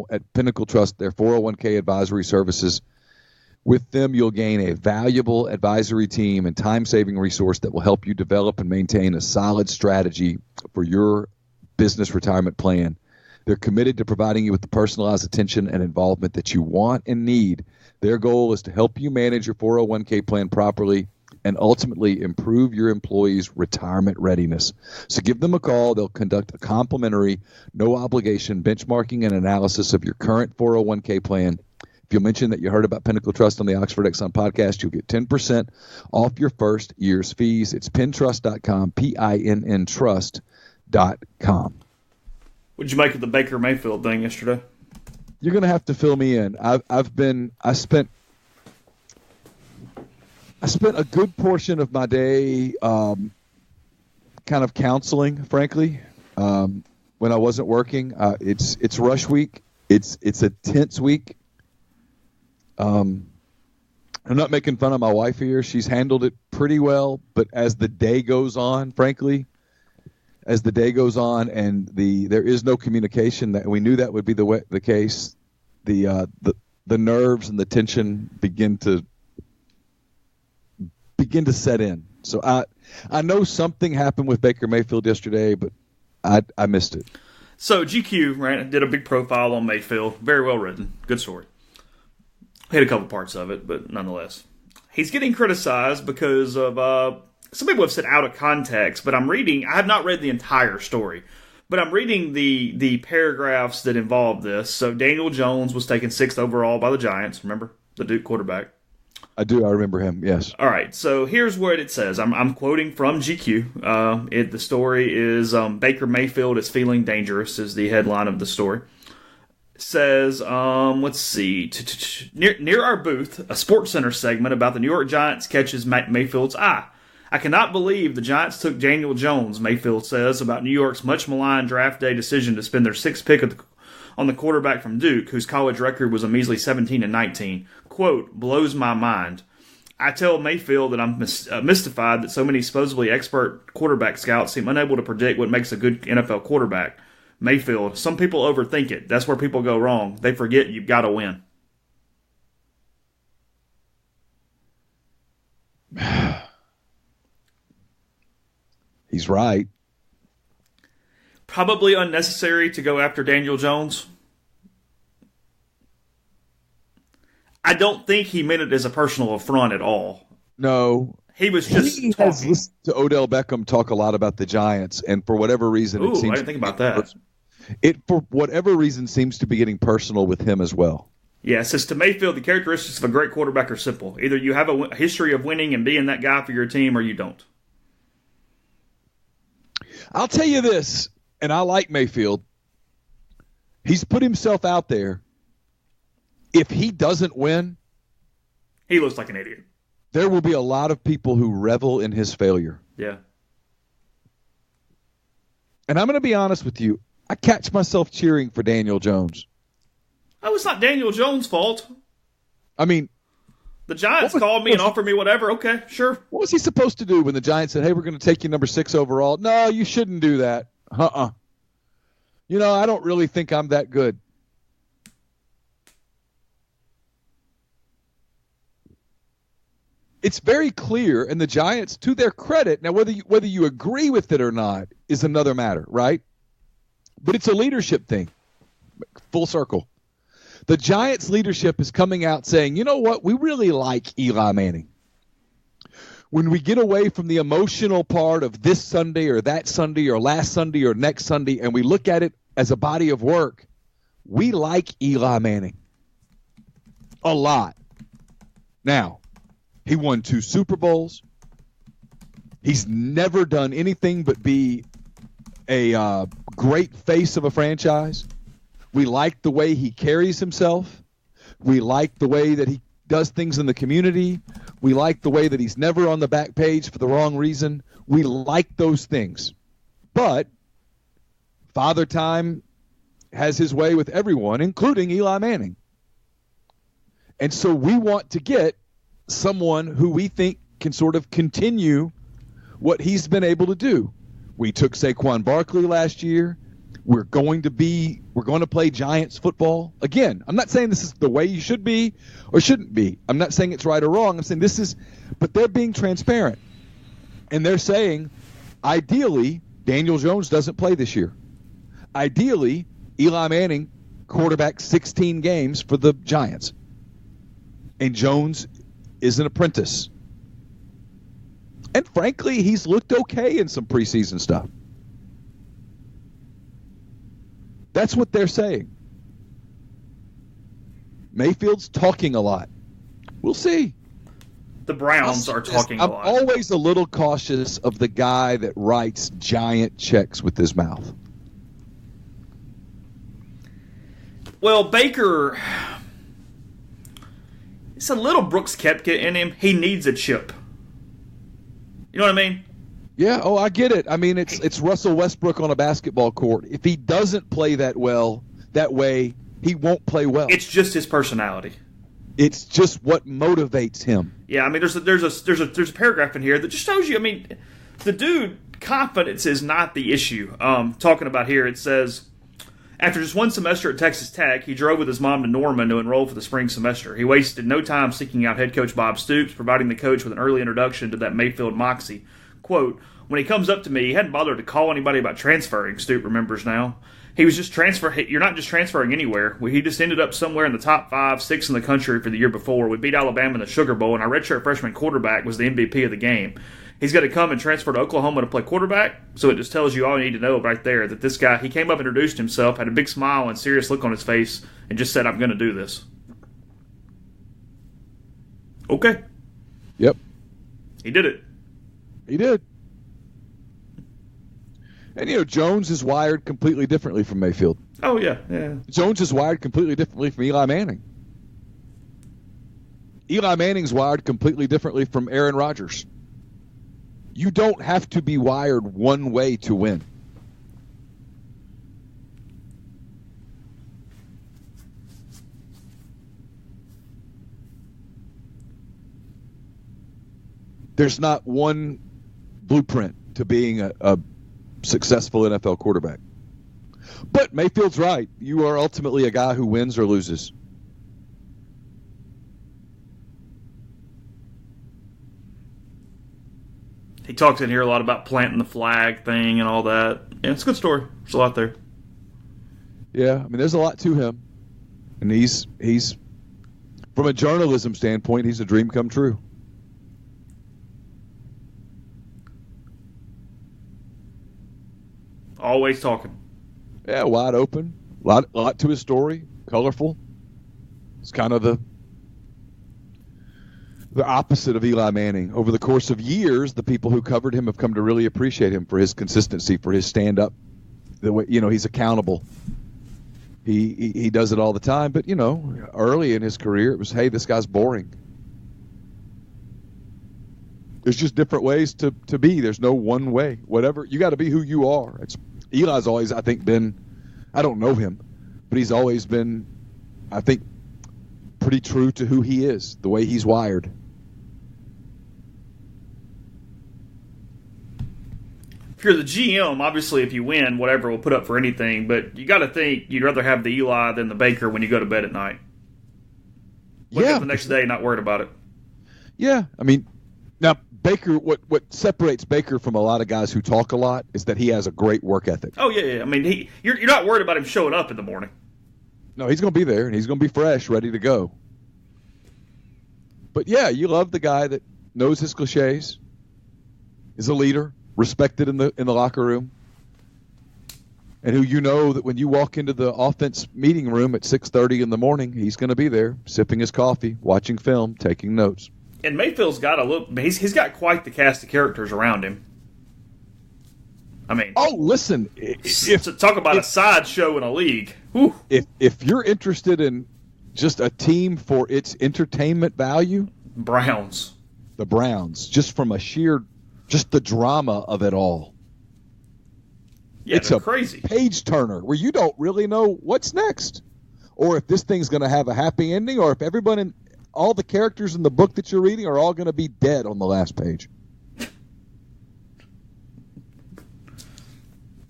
at Pinnacle Trust, their 401k advisory services. With them, you'll gain a valuable advisory team and time-saving resource that will help you develop and maintain a solid strategy for your business retirement plan. They're committed to providing you with the personalized attention and involvement that you want and need. Their goal is to help you manage your 401k plan properly and ultimately improve your employees' retirement readiness. So give them a call. They'll conduct a complimentary, no-obligation benchmarking and analysis of your current 401k plan. If you mention that you heard about Pinnacle Trust on the Oxford Exxon podcast, you'll get 10% off your first year's fees. It's pintrust.com, P-I-N-N trust.com. What'd you make of the Baker Mayfield thing yesterday? You're going to have to fill me in. I spent a good portion of my day kind of counseling, frankly, when I wasn't working. It's rush week. It's a tense week. I'm not making fun of my wife here. She's handled it pretty well, but as the day goes on, frankly, and there is no communication, that we knew that would be the case, the nerves and the tension begin to set in. So I know something happened with Baker Mayfield yesterday, but I missed it. So GQ did a big profile on Mayfield. Very well written. Good story. Hit a couple parts of it, but nonetheless. He's getting criticized because of, some people have said out of context, but I have not read the entire story, but I'm reading the paragraphs that involve this. So Daniel Jones was taken 6th overall by the Giants, remember? The Duke quarterback. I do. I remember him, yes. All right, so here's what it says. I'm quoting from GQ. The story is Baker Mayfield is feeling dangerous is the headline of the story. Says, let's see, near our booth, a SportsCenter segment about the New York Giants catches Mayfield's eye. I cannot believe the Giants took Daniel Jones, Mayfield says, about New York's much maligned draft day decision to spend their 6th pick on the quarterback from Duke, whose college record was a measly 17-19. Quote, blows my mind. I tell Mayfield that I'm mystified that so many supposedly expert quarterback scouts seem unable to predict what makes a good NFL quarterback. Mayfield, some people overthink it. That's where people go wrong. They forget you've got to win. He's right. Probably unnecessary to go after Daniel Jones. I don't think he meant it as a personal affront at all. No. He was just He talking. has listened to Odell Beckham talk a lot about the Giants, and for whatever reason, Ooh, it seems I didn't think about that. For whatever reason, seems to be getting personal with him as well. Yeah, it says to Mayfield, the characteristics of a great quarterback are simple. Either you have a history of winning and being that guy for your team, or you don't. I'll tell you this, and I like Mayfield. He's put himself out there. If he doesn't win, he looks like an idiot. There will be a lot of people who revel in his failure. Yeah. And I'm going to be honest with you. I catch myself cheering for Daniel Jones. Oh, it's not Daniel Jones' fault. I mean, The Giants called me and offered me whatever. Okay, sure. What was he supposed to do when the Giants said, hey, we're going to take you number 6 overall? No, you shouldn't do that. I don't really think I'm that good. It's very clear, and the Giants, to their credit, now whether you agree with it or not is another matter, right? But it's a leadership thing, full circle. The Giants' leadership is coming out saying, you know what, we really like Eli Manning. When we get away from the emotional part of this Sunday or that Sunday or last Sunday or next Sunday, and we look at it as a body of work, we like Eli Manning a lot. Now, he won 2 Super Bowls. He's never done anything but be a great face of a franchise. We like the way he carries himself. We like the way that he does things in the community. We like the way that he's never on the back page for the wrong reason. We like those things. But Father Time has his way with everyone, including Eli Manning. And so we want to get someone who we think can sort of continue what he's been able to do. We took Saquon Barkley last year. We're going to play Giants football. Again, I'm not saying this is the way you should be or shouldn't be. I'm not saying it's right or wrong. I'm saying but they're being transparent. And they're saying, ideally, Daniel Jones doesn't play this year. Ideally, Eli Manning quarterback 16 games for the Giants. And Jones is an apprentice. And frankly, he's looked okay in some preseason stuff. That's what they're saying. Mayfield's talking a lot. We'll see. The Browns are talking a lot. I'm always a little cautious of the guy that writes giant checks with his mouth. Well, Baker, it's a little Brooks Koepka in him. He needs a chip. You know what I mean? Yeah, I get it. I mean, it's Russell Westbrook on a basketball court. If he doesn't play that way, he won't play well. It's just his personality. It's just what motivates him. Yeah, I mean, there's a paragraph in here that just shows you. I mean, the dude, confidence is not the issue. Talking about here, it says, after just 1 semester at Texas Tech, he drove with his mom to Norman to enroll for the spring semester. He wasted no time seeking out head coach Bob Stoops, providing the coach with an early introduction to that Mayfield moxie. Quote, when he comes up to me, he hadn't bothered to call anybody about transferring, Stoop remembers now. He was just you're not just transferring anywhere. He just ended up somewhere in the top 5, 6 in the country for the year before. We beat Alabama in the Sugar Bowl, and our redshirt freshman quarterback was the MVP of the game. He's got to come and transfer to Oklahoma to play quarterback, so it just tells you all you need to know right there, that this guy, he came up and introduced himself, had a big smile and serious look on his face, and just said, I'm going to do this. Okay. Yep. He did it. He did. And, Jones is wired completely differently from Mayfield. Oh, yeah. Jones is wired completely differently from Eli Manning. Eli Manning's wired completely differently from Aaron Rodgers. You don't have to be wired one way to win. There's not one blueprint to being a successful NFL quarterback. But Mayfield's right. You are ultimately a guy who wins or loses. He talks in here a lot about planting the flag thing and all that. Yeah, it's a good story. There's a lot there. Yeah, I mean, there's a lot to him. And he's from a journalism standpoint, he's a dream come true. Always talking. Yeah, wide open. Lot to his story. Colorful. It's kind of the opposite of Eli Manning. Over the course of years, the people who covered him have come to really appreciate him for his consistency, for his stand-up. The way, he's accountable. He does it all the time. But, early in his career, it was, hey, this guy's boring. There's just different ways to be. There's no one way. Whatever. You got to be who you are. Eli's always, I think, been, I don't know him, but he's always been, I think, pretty true to who he is, the way he's wired. If you're the GM, obviously if you win, whatever, we'll put up for anything. But you got to think you'd rather have the Eli than the Baker when you go to bed at night. Wake up the next day, not worried about it. Yeah, I mean, now Baker, what separates Baker from a lot of guys who talk a lot is that he has a great work ethic. Oh yeah. I mean, you're not worried about him showing up in the morning. No, he's going to be there and he's going to be fresh, ready to go. But yeah, you love the guy that knows his cliches, is a leader, respected in the locker room, and who you know that when you walk into the offense meeting room at 6:30 in the morning, he's going to be there sipping his coffee, watching film, taking notes. And Mayfield's got he's got quite the cast of characters around him. I mean, listen, talk about a sideshow in a league. Whew. If you're interested in just a team for its entertainment value, the Browns, just from just the drama of it all. Yeah, it's a crazy page turner where you don't really know what's next, or if this thing's going to have a happy ending, or if all the characters in the book that you're reading are all going to be dead on the last page.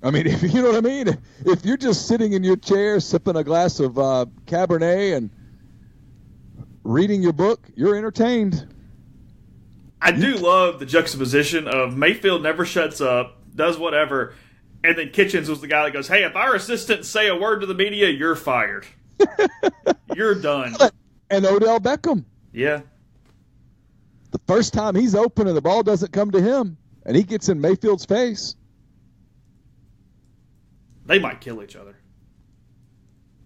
I mean, if you know what I mean. If you're just sitting in your chair sipping a glass of Cabernet and reading your book, you're entertained. I do love the juxtaposition of Mayfield never shuts up, does whatever, and then Kitchens was the guy that goes, "Hey, if our assistants say a word to the media, you're fired. You're done." And Odell Beckham. Yeah. The first time he's open and the ball doesn't come to him, and he gets in Mayfield's face. They might kill each other.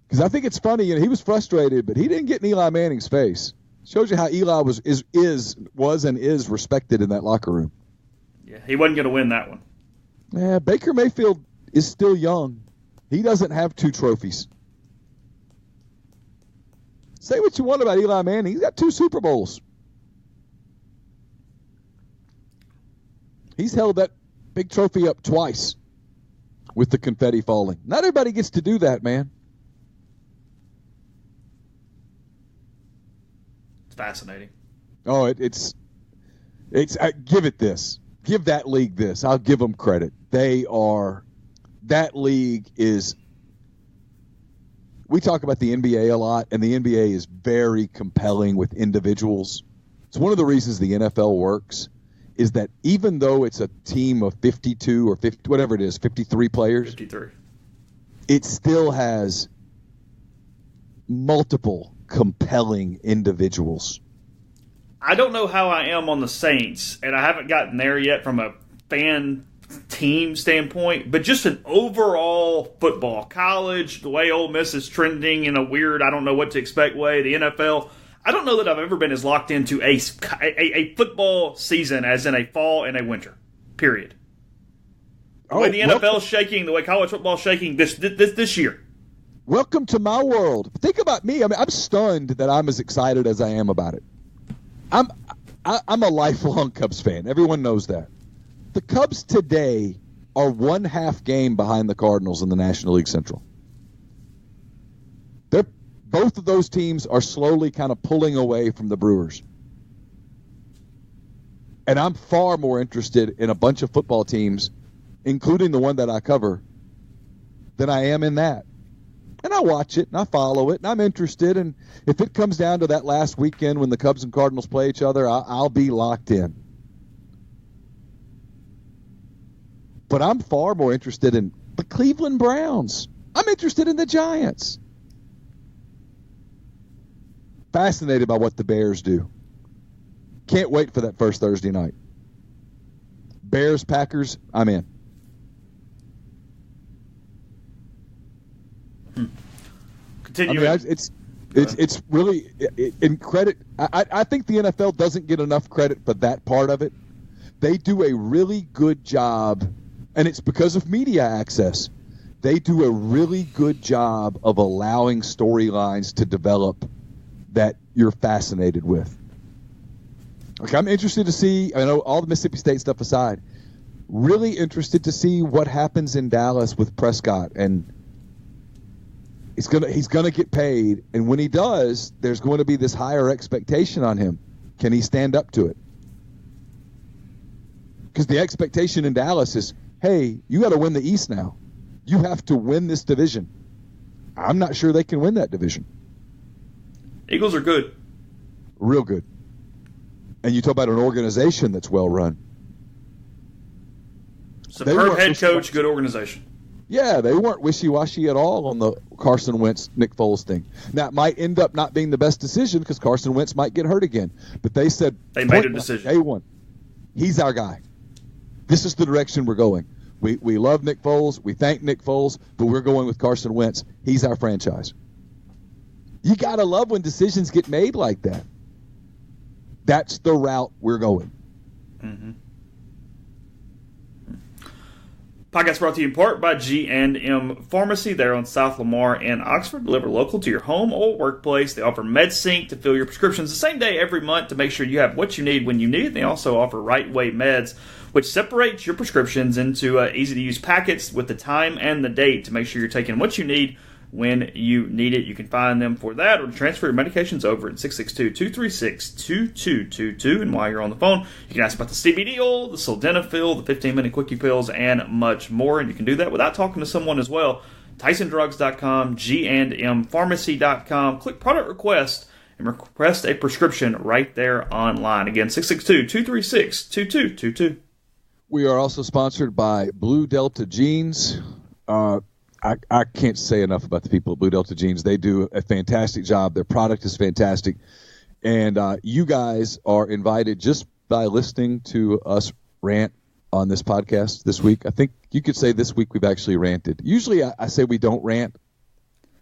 Because I think it's funny, he was frustrated, but he didn't get in Eli Manning's face. Shows you how Eli was and is respected in that locker room. Yeah, he wasn't going to win that one. Yeah, Baker Mayfield is still young. He doesn't have 2 trophies. Say what you want about Eli Manning. He's got 2 Super Bowls. He's held that big trophy up twice with the confetti falling. Not everybody gets to do that, man. It's fascinating. Oh, it's give it this. Give that league this. I'll give them credit. That league is. We talk about the NBA a lot, and the NBA is very compelling with individuals. It's one of the reasons the NFL works is that even though it's a team of 52 or 50, whatever it is, 53 players, 53, it still has multiple compelling individuals. I don't know how I am on the Saints, and I haven't gotten there yet from a fan team standpoint, but just an overall football, college, the way Ole Miss is trending in a weird, I don't know what to expect way, the NFL, I don't know that I've ever been as locked into a football season as in a fall and a winter, period. The way the NFL is shaking, the way college football is shaking this year. Welcome to my world. Think about me. I mean, I'm stunned that I'm as excited as I am about it. I'm a lifelong Cubs fan. Everyone knows that. The Cubs today are 1/2 game behind the Cardinals in the National League Central. Both of those teams are slowly kind of pulling away from the Brewers. And I'm far more interested in a bunch of football teams, including the one that I cover, than I am in that. And I watch it, and I follow it, and I'm interested. And if it comes down to that last weekend when the Cubs and Cardinals play each other, I'll be locked in. But I'm far more interested in the Cleveland Browns. I'm interested in the Giants. Fascinated by what the Bears do. Can't wait for that first Thursday night. Bears, Packers, I'm in. Continue. I mean, it's really in credit. I think the NFL doesn't get enough credit for that part of it. They do a really good job, and it's because of media access. They do a really good job of allowing storylines to develop that you're fascinated with. Like, I'm interested to see, I know all the Mississippi State stuff aside, really interested to see what happens in Dallas with Prescott and He's gonna get paid, and when he does, there's going to be this higher expectation on him. Can he stand up to it? Because the expectation in Dallas is, hey, you got to win the East now. You have to win this division. I'm not sure they can win that division. Eagles are good. Real good. And you talk about an organization that's well run. Superb head coach, good organization. Yeah, they weren't wishy-washy at all on the Carson Wentz, Nick Foles thing. Now, it might end up not being the best decision because Carson Wentz might get hurt again. But they said they made a decision. Day one, he's our guy. This is the direction we're going. We love Nick Foles. We thank Nick Foles, but we're going with Carson Wentz. He's our franchise. You got to love when decisions get made like that. That's the route we're going. Mm-hmm. Podcast brought to you in part by G&M Pharmacy. They're on South Lamar and Oxford. Deliver local to your home or workplace. They offer MedSync to fill your prescriptions the same day every month to make sure you have what you need when you need it. They also offer Right Way Meds, which separates your prescriptions into easy-to-use packets with the time and the date to make sure you're taking what you need when you need it. You can find them for that or to transfer your medications over at 662-236-2222. And while you're on the phone, you can ask about the CBD oil, the sildenafil, the 15-minute quickie pills, and much more. And you can do that without talking to someone as well. TysonDrugs.com, G&MPharmacy.com. Click product request and request a prescription right there online. Again, 662-236-2222. We are also sponsored by Blue Delta Jeans. I can't say enough about the people at Blue Delta Jeans. They do a fantastic job. Their product is fantastic. And you guys are invited just by listening to us rant on this podcast this week. I think you could say this week we've actually ranted. Usually I say we don't rant.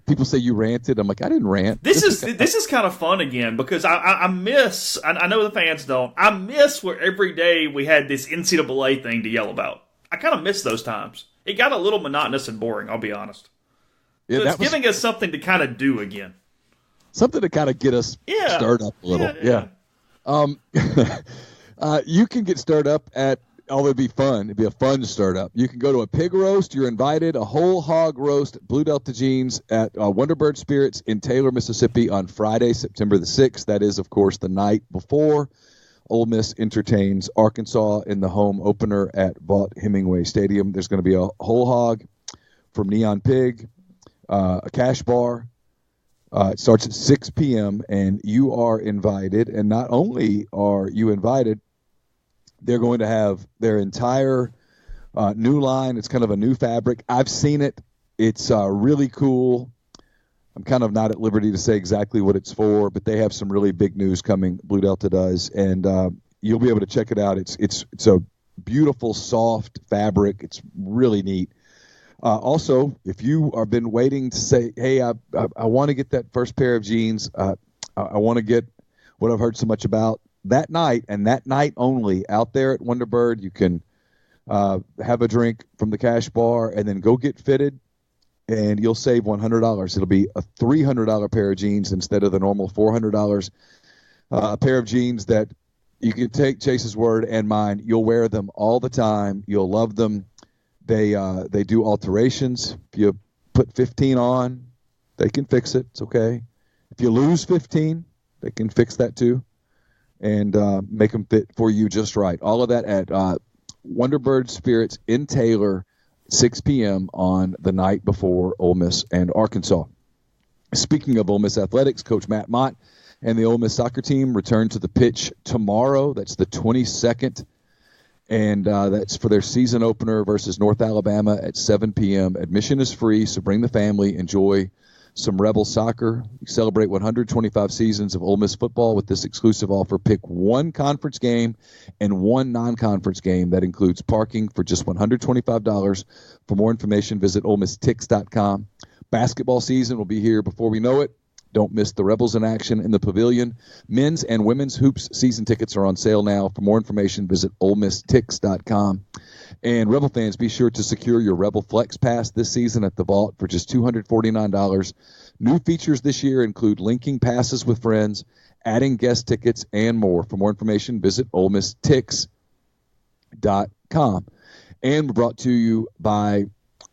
People say you ranted. I'm like, I didn't rant. This is kind of fun again because I miss, I know the fans don't, I miss where every day we had this NCAA thing to yell about. I kind of miss those times. It got a little monotonous and boring, I'll be honest. So it's giving us something to kind of do again. Something to kind of get us stirred up a little. Yeah. You can get stirred up at, it'd be fun. It'd be a fun stirred up. You can go to a pig roast. You're invited. A whole hog roast at Blue Delta Jeans at Wonderbird Spirits in Taylor, Mississippi on Friday, September the 6th. That is, of course, the night before Ole Miss entertains Arkansas in the home opener at Vaught Hemingway Stadium. There's going to be a whole hog from Neon Pig, a cash bar. It starts at 6 p.m., and you are invited. And not only are you invited, they're going to have their entire new line. It's kind of a new fabric. I've seen it. It's really cool. I'm kind of not at liberty to say exactly what it's for, but they have some really big news coming. Blue Delta does, and you'll be able to check it out. It's a beautiful, soft fabric. It's really neat. Also, if you have been waiting to say, hey, I want to get that first pair of jeans, I want to get what I've heard so much about, that night and that night only out there at Wonderbird, you can have a drink from the cash bar and then go get fitted. And you'll save $100. It'll be a $300 pair of jeans instead of the normal $400. A pair of jeans that you can take Chase's word and mine. You'll wear them all the time. You'll love them. They do alterations. If you put 15 on, they can fix it. It's okay. If you lose 15, they can fix that too and make them fit for you just right. All of that at Wonderbird Spirits in Taylor, 6 p.m. on the night before Ole Miss and Arkansas. Speaking of Ole Miss athletics, Coach Matt Mott and the Ole Miss soccer team return to the pitch tomorrow. That's the 22nd, and that's for their season opener versus North Alabama at 7 p.m. Admission is free, so bring the family. Enjoy some Rebel soccer. You celebrate 125 seasons of Ole Miss football with this exclusive offer. Pick one conference game and one non-conference game. That includes parking for just $125. For more information, visit OleMissTix.com. Basketball season will be here before we know it. Don't miss the Rebels in action in the Pavilion. Men's and women's hoops season tickets are on sale now. For more information, visit OleMissTix.com. And Rebel fans, be sure to secure your Rebel Flex Pass this season at the Vault for just $249. New features this year include linking passes with friends, adding guest tickets, and more. For more information, visit OleMissTix.com. And we're brought to you by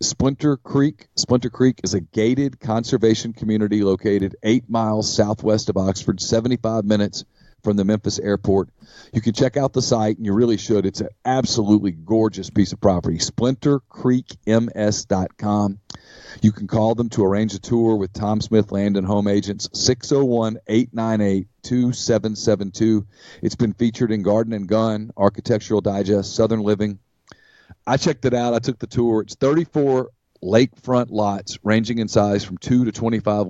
Splinter Creek. Splinter Creek is a gated conservation community located 8 miles southwest of Oxford, 75 minutes from the Memphis airport. You can check out the site, and you really should. It's an absolutely gorgeous piece of property. SplinterCreekMS.com. You can call them to arrange a tour with Tom Smith Land and Home Agents, 601-898-2772. It's been featured in Garden and Gun, Architectural Digest, Southern Living. I checked it out. I took the tour. It's 34 lakefront lots ranging in size from 2 to 25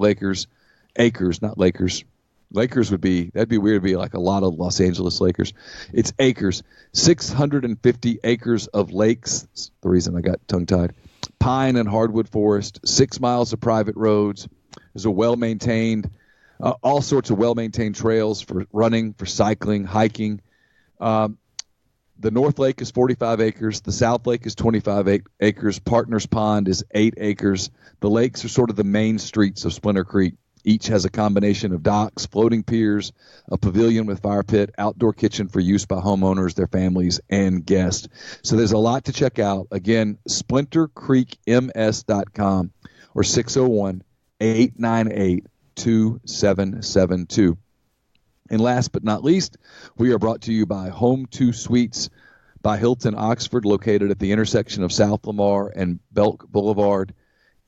acres, not Lakers. Lakers that'd be weird to be like a lot of Los Angeles Lakers. It's acres. 650 acres of lakes. That's the reason I got tongue-tied. Pine and hardwood forest, 6 miles of private roads. There's a well-maintained, all sorts of well-maintained trails for running, for cycling, hiking. The North Lake is 45 acres. The South Lake is 25 acres. Partners Pond is 8 acres. The lakes are sort of the main streets of Splinter Creek. Each has a combination of docks, floating piers, a pavilion with fire pit, outdoor kitchen for use by homeowners, their families, and guests. So there's a lot to check out. Again, SplinterCreekMS.com or 601-898-2772. And last but not least, we are brought to you by Home 2 Suites by Hilton Oxford, located at the intersection of South Lamar and Belk Boulevard.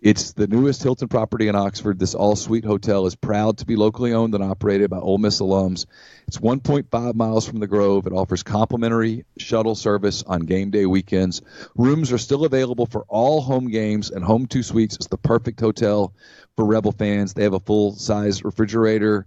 It's the newest Hilton property in Oxford. This all-suite hotel is proud to be locally owned and operated by Ole Miss alums. It's 1.5 miles from the Grove. It offers complimentary shuttle service on game day weekends. Rooms are still available for all home games, and Home 2 Suites is the perfect hotel for Rebel fans. They have a full-size refrigerator,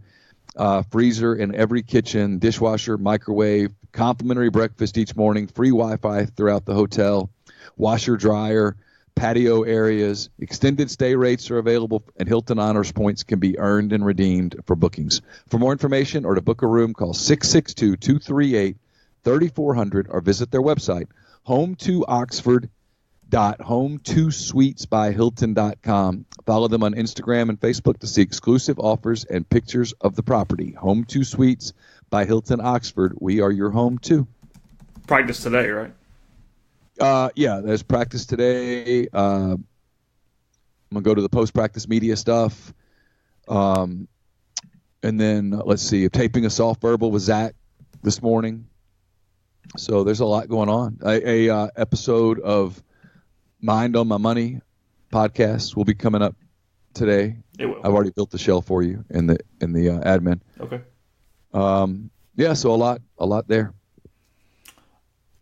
freezer in every kitchen, dishwasher, microwave, complimentary breakfast each morning, free Wi-Fi throughout the hotel, washer, dryer, patio areas. Extended stay rates are available, and Hilton Honors points can be earned and redeemed for bookings. For more information or to book a room, call 662-238-3400 or visit their website, home2oxford.home2suitesbyhilton.com. Follow them on Instagram and Facebook to see exclusive offers and pictures of the property. Home 2 Suites by Hilton Oxford. We are your home too. Practice today, right? Yeah, there's practice today. I'm going to go to the post-practice media stuff. And then, let's see, taping a soft verbal with Zach this morning. So there's a lot going on. A episode of Mind on My Money podcast will be coming up today. It will. I've already built the shell for you in the admin. Okay. Yeah, so a lot there.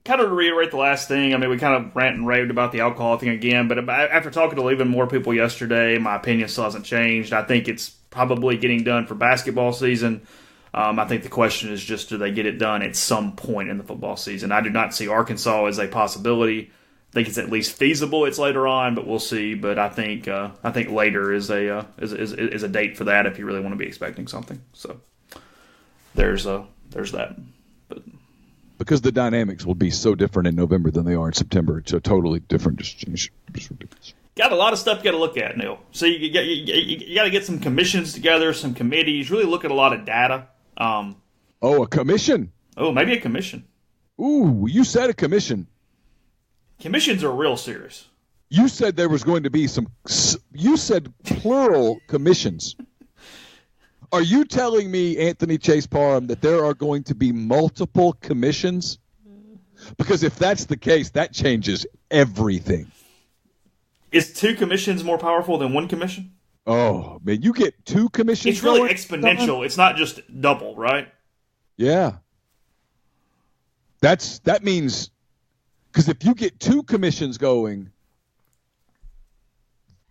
Kind of to reiterate the last thing, I mean, we kind of rant and raved about the alcohol thing again, but after talking to even more people yesterday, my opinion still hasn't changed. I think it's probably getting done for basketball season. I think the question is just, do they get it done at some point in the football season? I do not see Arkansas as a possibility. I think it's at least feasible. It's later on, but we'll see. But I think later is a date for that if you really want to be expecting something. So there's that. But because the dynamics will be so different in November than they are in September. It's a totally different. Just ridiculous. Got a lot of stuff you got to look at, Neil. So you got to get some commissions together, some committees. Really look at a lot of data. A commission. Oh, maybe a commission. Ooh, you said a commission. Commissions are real serious. You said there was going to be some. You said plural commissions. Are you telling me, Anthony Chase Parham, that there are going to be multiple commissions? Because if that's the case, that changes everything. Is 2 commissions more powerful than 1 commission? Oh, man, you get 2 commissions. It's really exponential. It's not just double, right? Yeah. That means, because if you get 2 commissions going,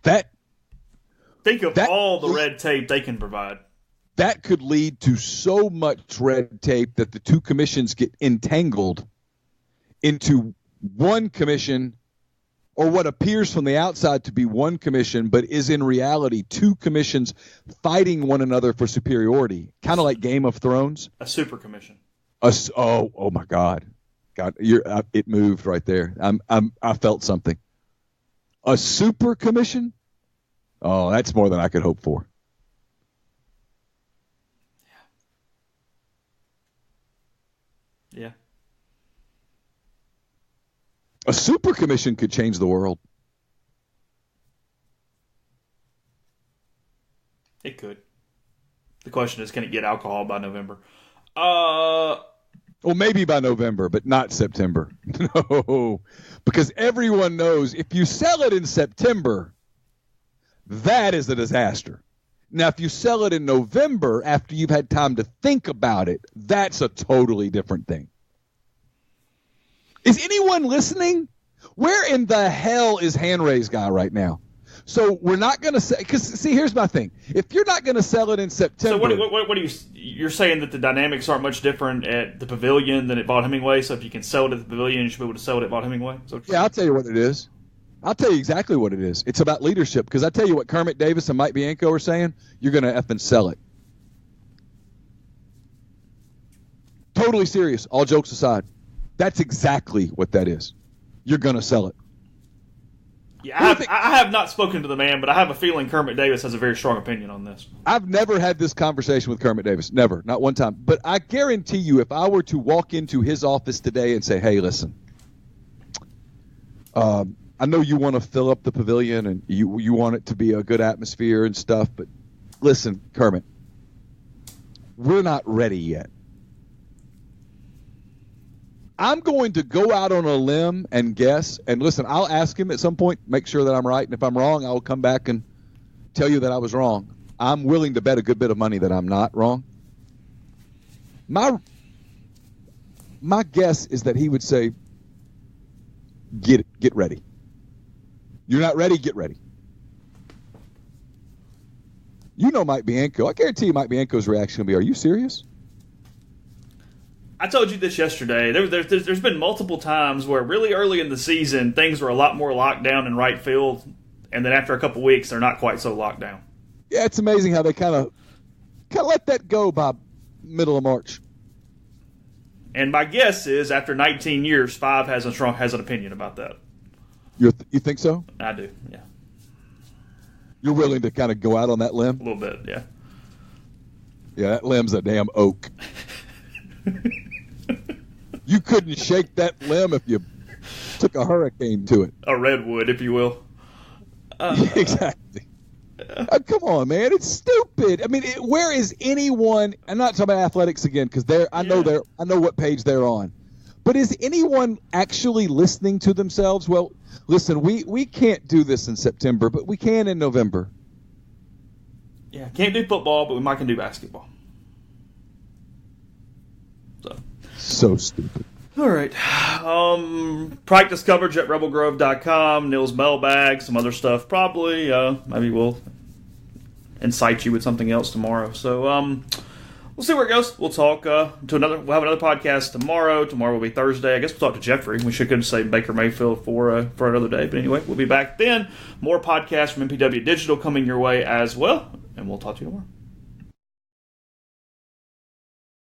think of all the red tape they can provide. That could lead to so much red tape that the 2 commissions get entangled into 1 commission, or what appears from the outside to be 1 commission, but is in reality 2 commissions fighting one another for superiority, kind of like Game of Thrones. A super commission. Oh my God, it moved right there. I felt something. A super commission. Oh, that's more than I could hope for. Yeah. A super commission could change the world. It could. The question is, can it get alcohol by November? Well, maybe by November, but not September. No, because everyone knows if you sell it in September, that is a disaster. Now, if you sell it in November after you've had time to think about it, that's a totally different thing. Is anyone listening? Where in the hell is Hand Raise Guy right now? So we're not going to say, because see, here's my thing. If you're not going to sell it in September. So what are you're saying that the dynamics aren't much different at the Pavilion than at Vaught Hemingway? So if you can sell it at the Pavilion, you should be able to sell it at Vaught Hemingway? Yeah, I'll tell you what it is. I'll tell you exactly what it is. It's about leadership, because I tell you what Kermit Davis and Mike Bianco are saying, you're going to effing sell it. Totally serious, all jokes aside. That's exactly what that is. You're going to sell it. Yeah, I have not spoken to the man, but I have a feeling Kermit Davis has a very strong opinion on this. I've never had this conversation with Kermit Davis. Never. Not one time. But I guarantee you, if I were to walk into his office today and say, hey, listen, I know you want to fill up the Pavilion and you want it to be a good atmosphere and stuff, but listen, Kermit, we're not ready yet. I'm going to go out on a limb and guess, and listen, I'll ask him at some point, make sure that I'm right, and if I'm wrong, I'll come back and tell you that I was wrong. I'm willing to bet a good bit of money that I'm not wrong. My guess is that he would say, get ready. You're not ready, get ready. You know Mike Bianco. I guarantee you Mike Bianco's reaction will be, are you serious? I told you this yesterday. There's been multiple times where really early in the season, things were a lot more locked down in right field, and then after a couple weeks, they're not quite so locked down. Yeah, it's amazing how they kind of let that go by middle of March. And my guess is, after 19 years, Five has an opinion about that. You think so? I do, yeah. You're willing to kind of go out on that limb? A little bit, yeah. Yeah, that limb's a damn oak. You couldn't shake that limb if you took a hurricane to it. A redwood, if you will. Exactly. Come on, man. It's stupid. I mean, where is anyone? I'm not talking about athletics again because I know what page they're on. But is anyone actually listening to themselves? Well, listen, we can't do this in September, but we can in November. Yeah, can't do football, but we might can do basketball. So stupid. All right. Practice coverage at rebelgrove.com. Neil's mailbag, some other stuff probably. Maybe we'll incite you with something else tomorrow. So we'll see where it goes. We'll talk we'll have another podcast tomorrow. Tomorrow will be Thursday. I guess we'll talk to Jeffrey. We couldn't say Baker Mayfield for another day. But anyway, we'll be back then. More podcasts from MPW Digital coming your way as well. And we'll talk to you tomorrow.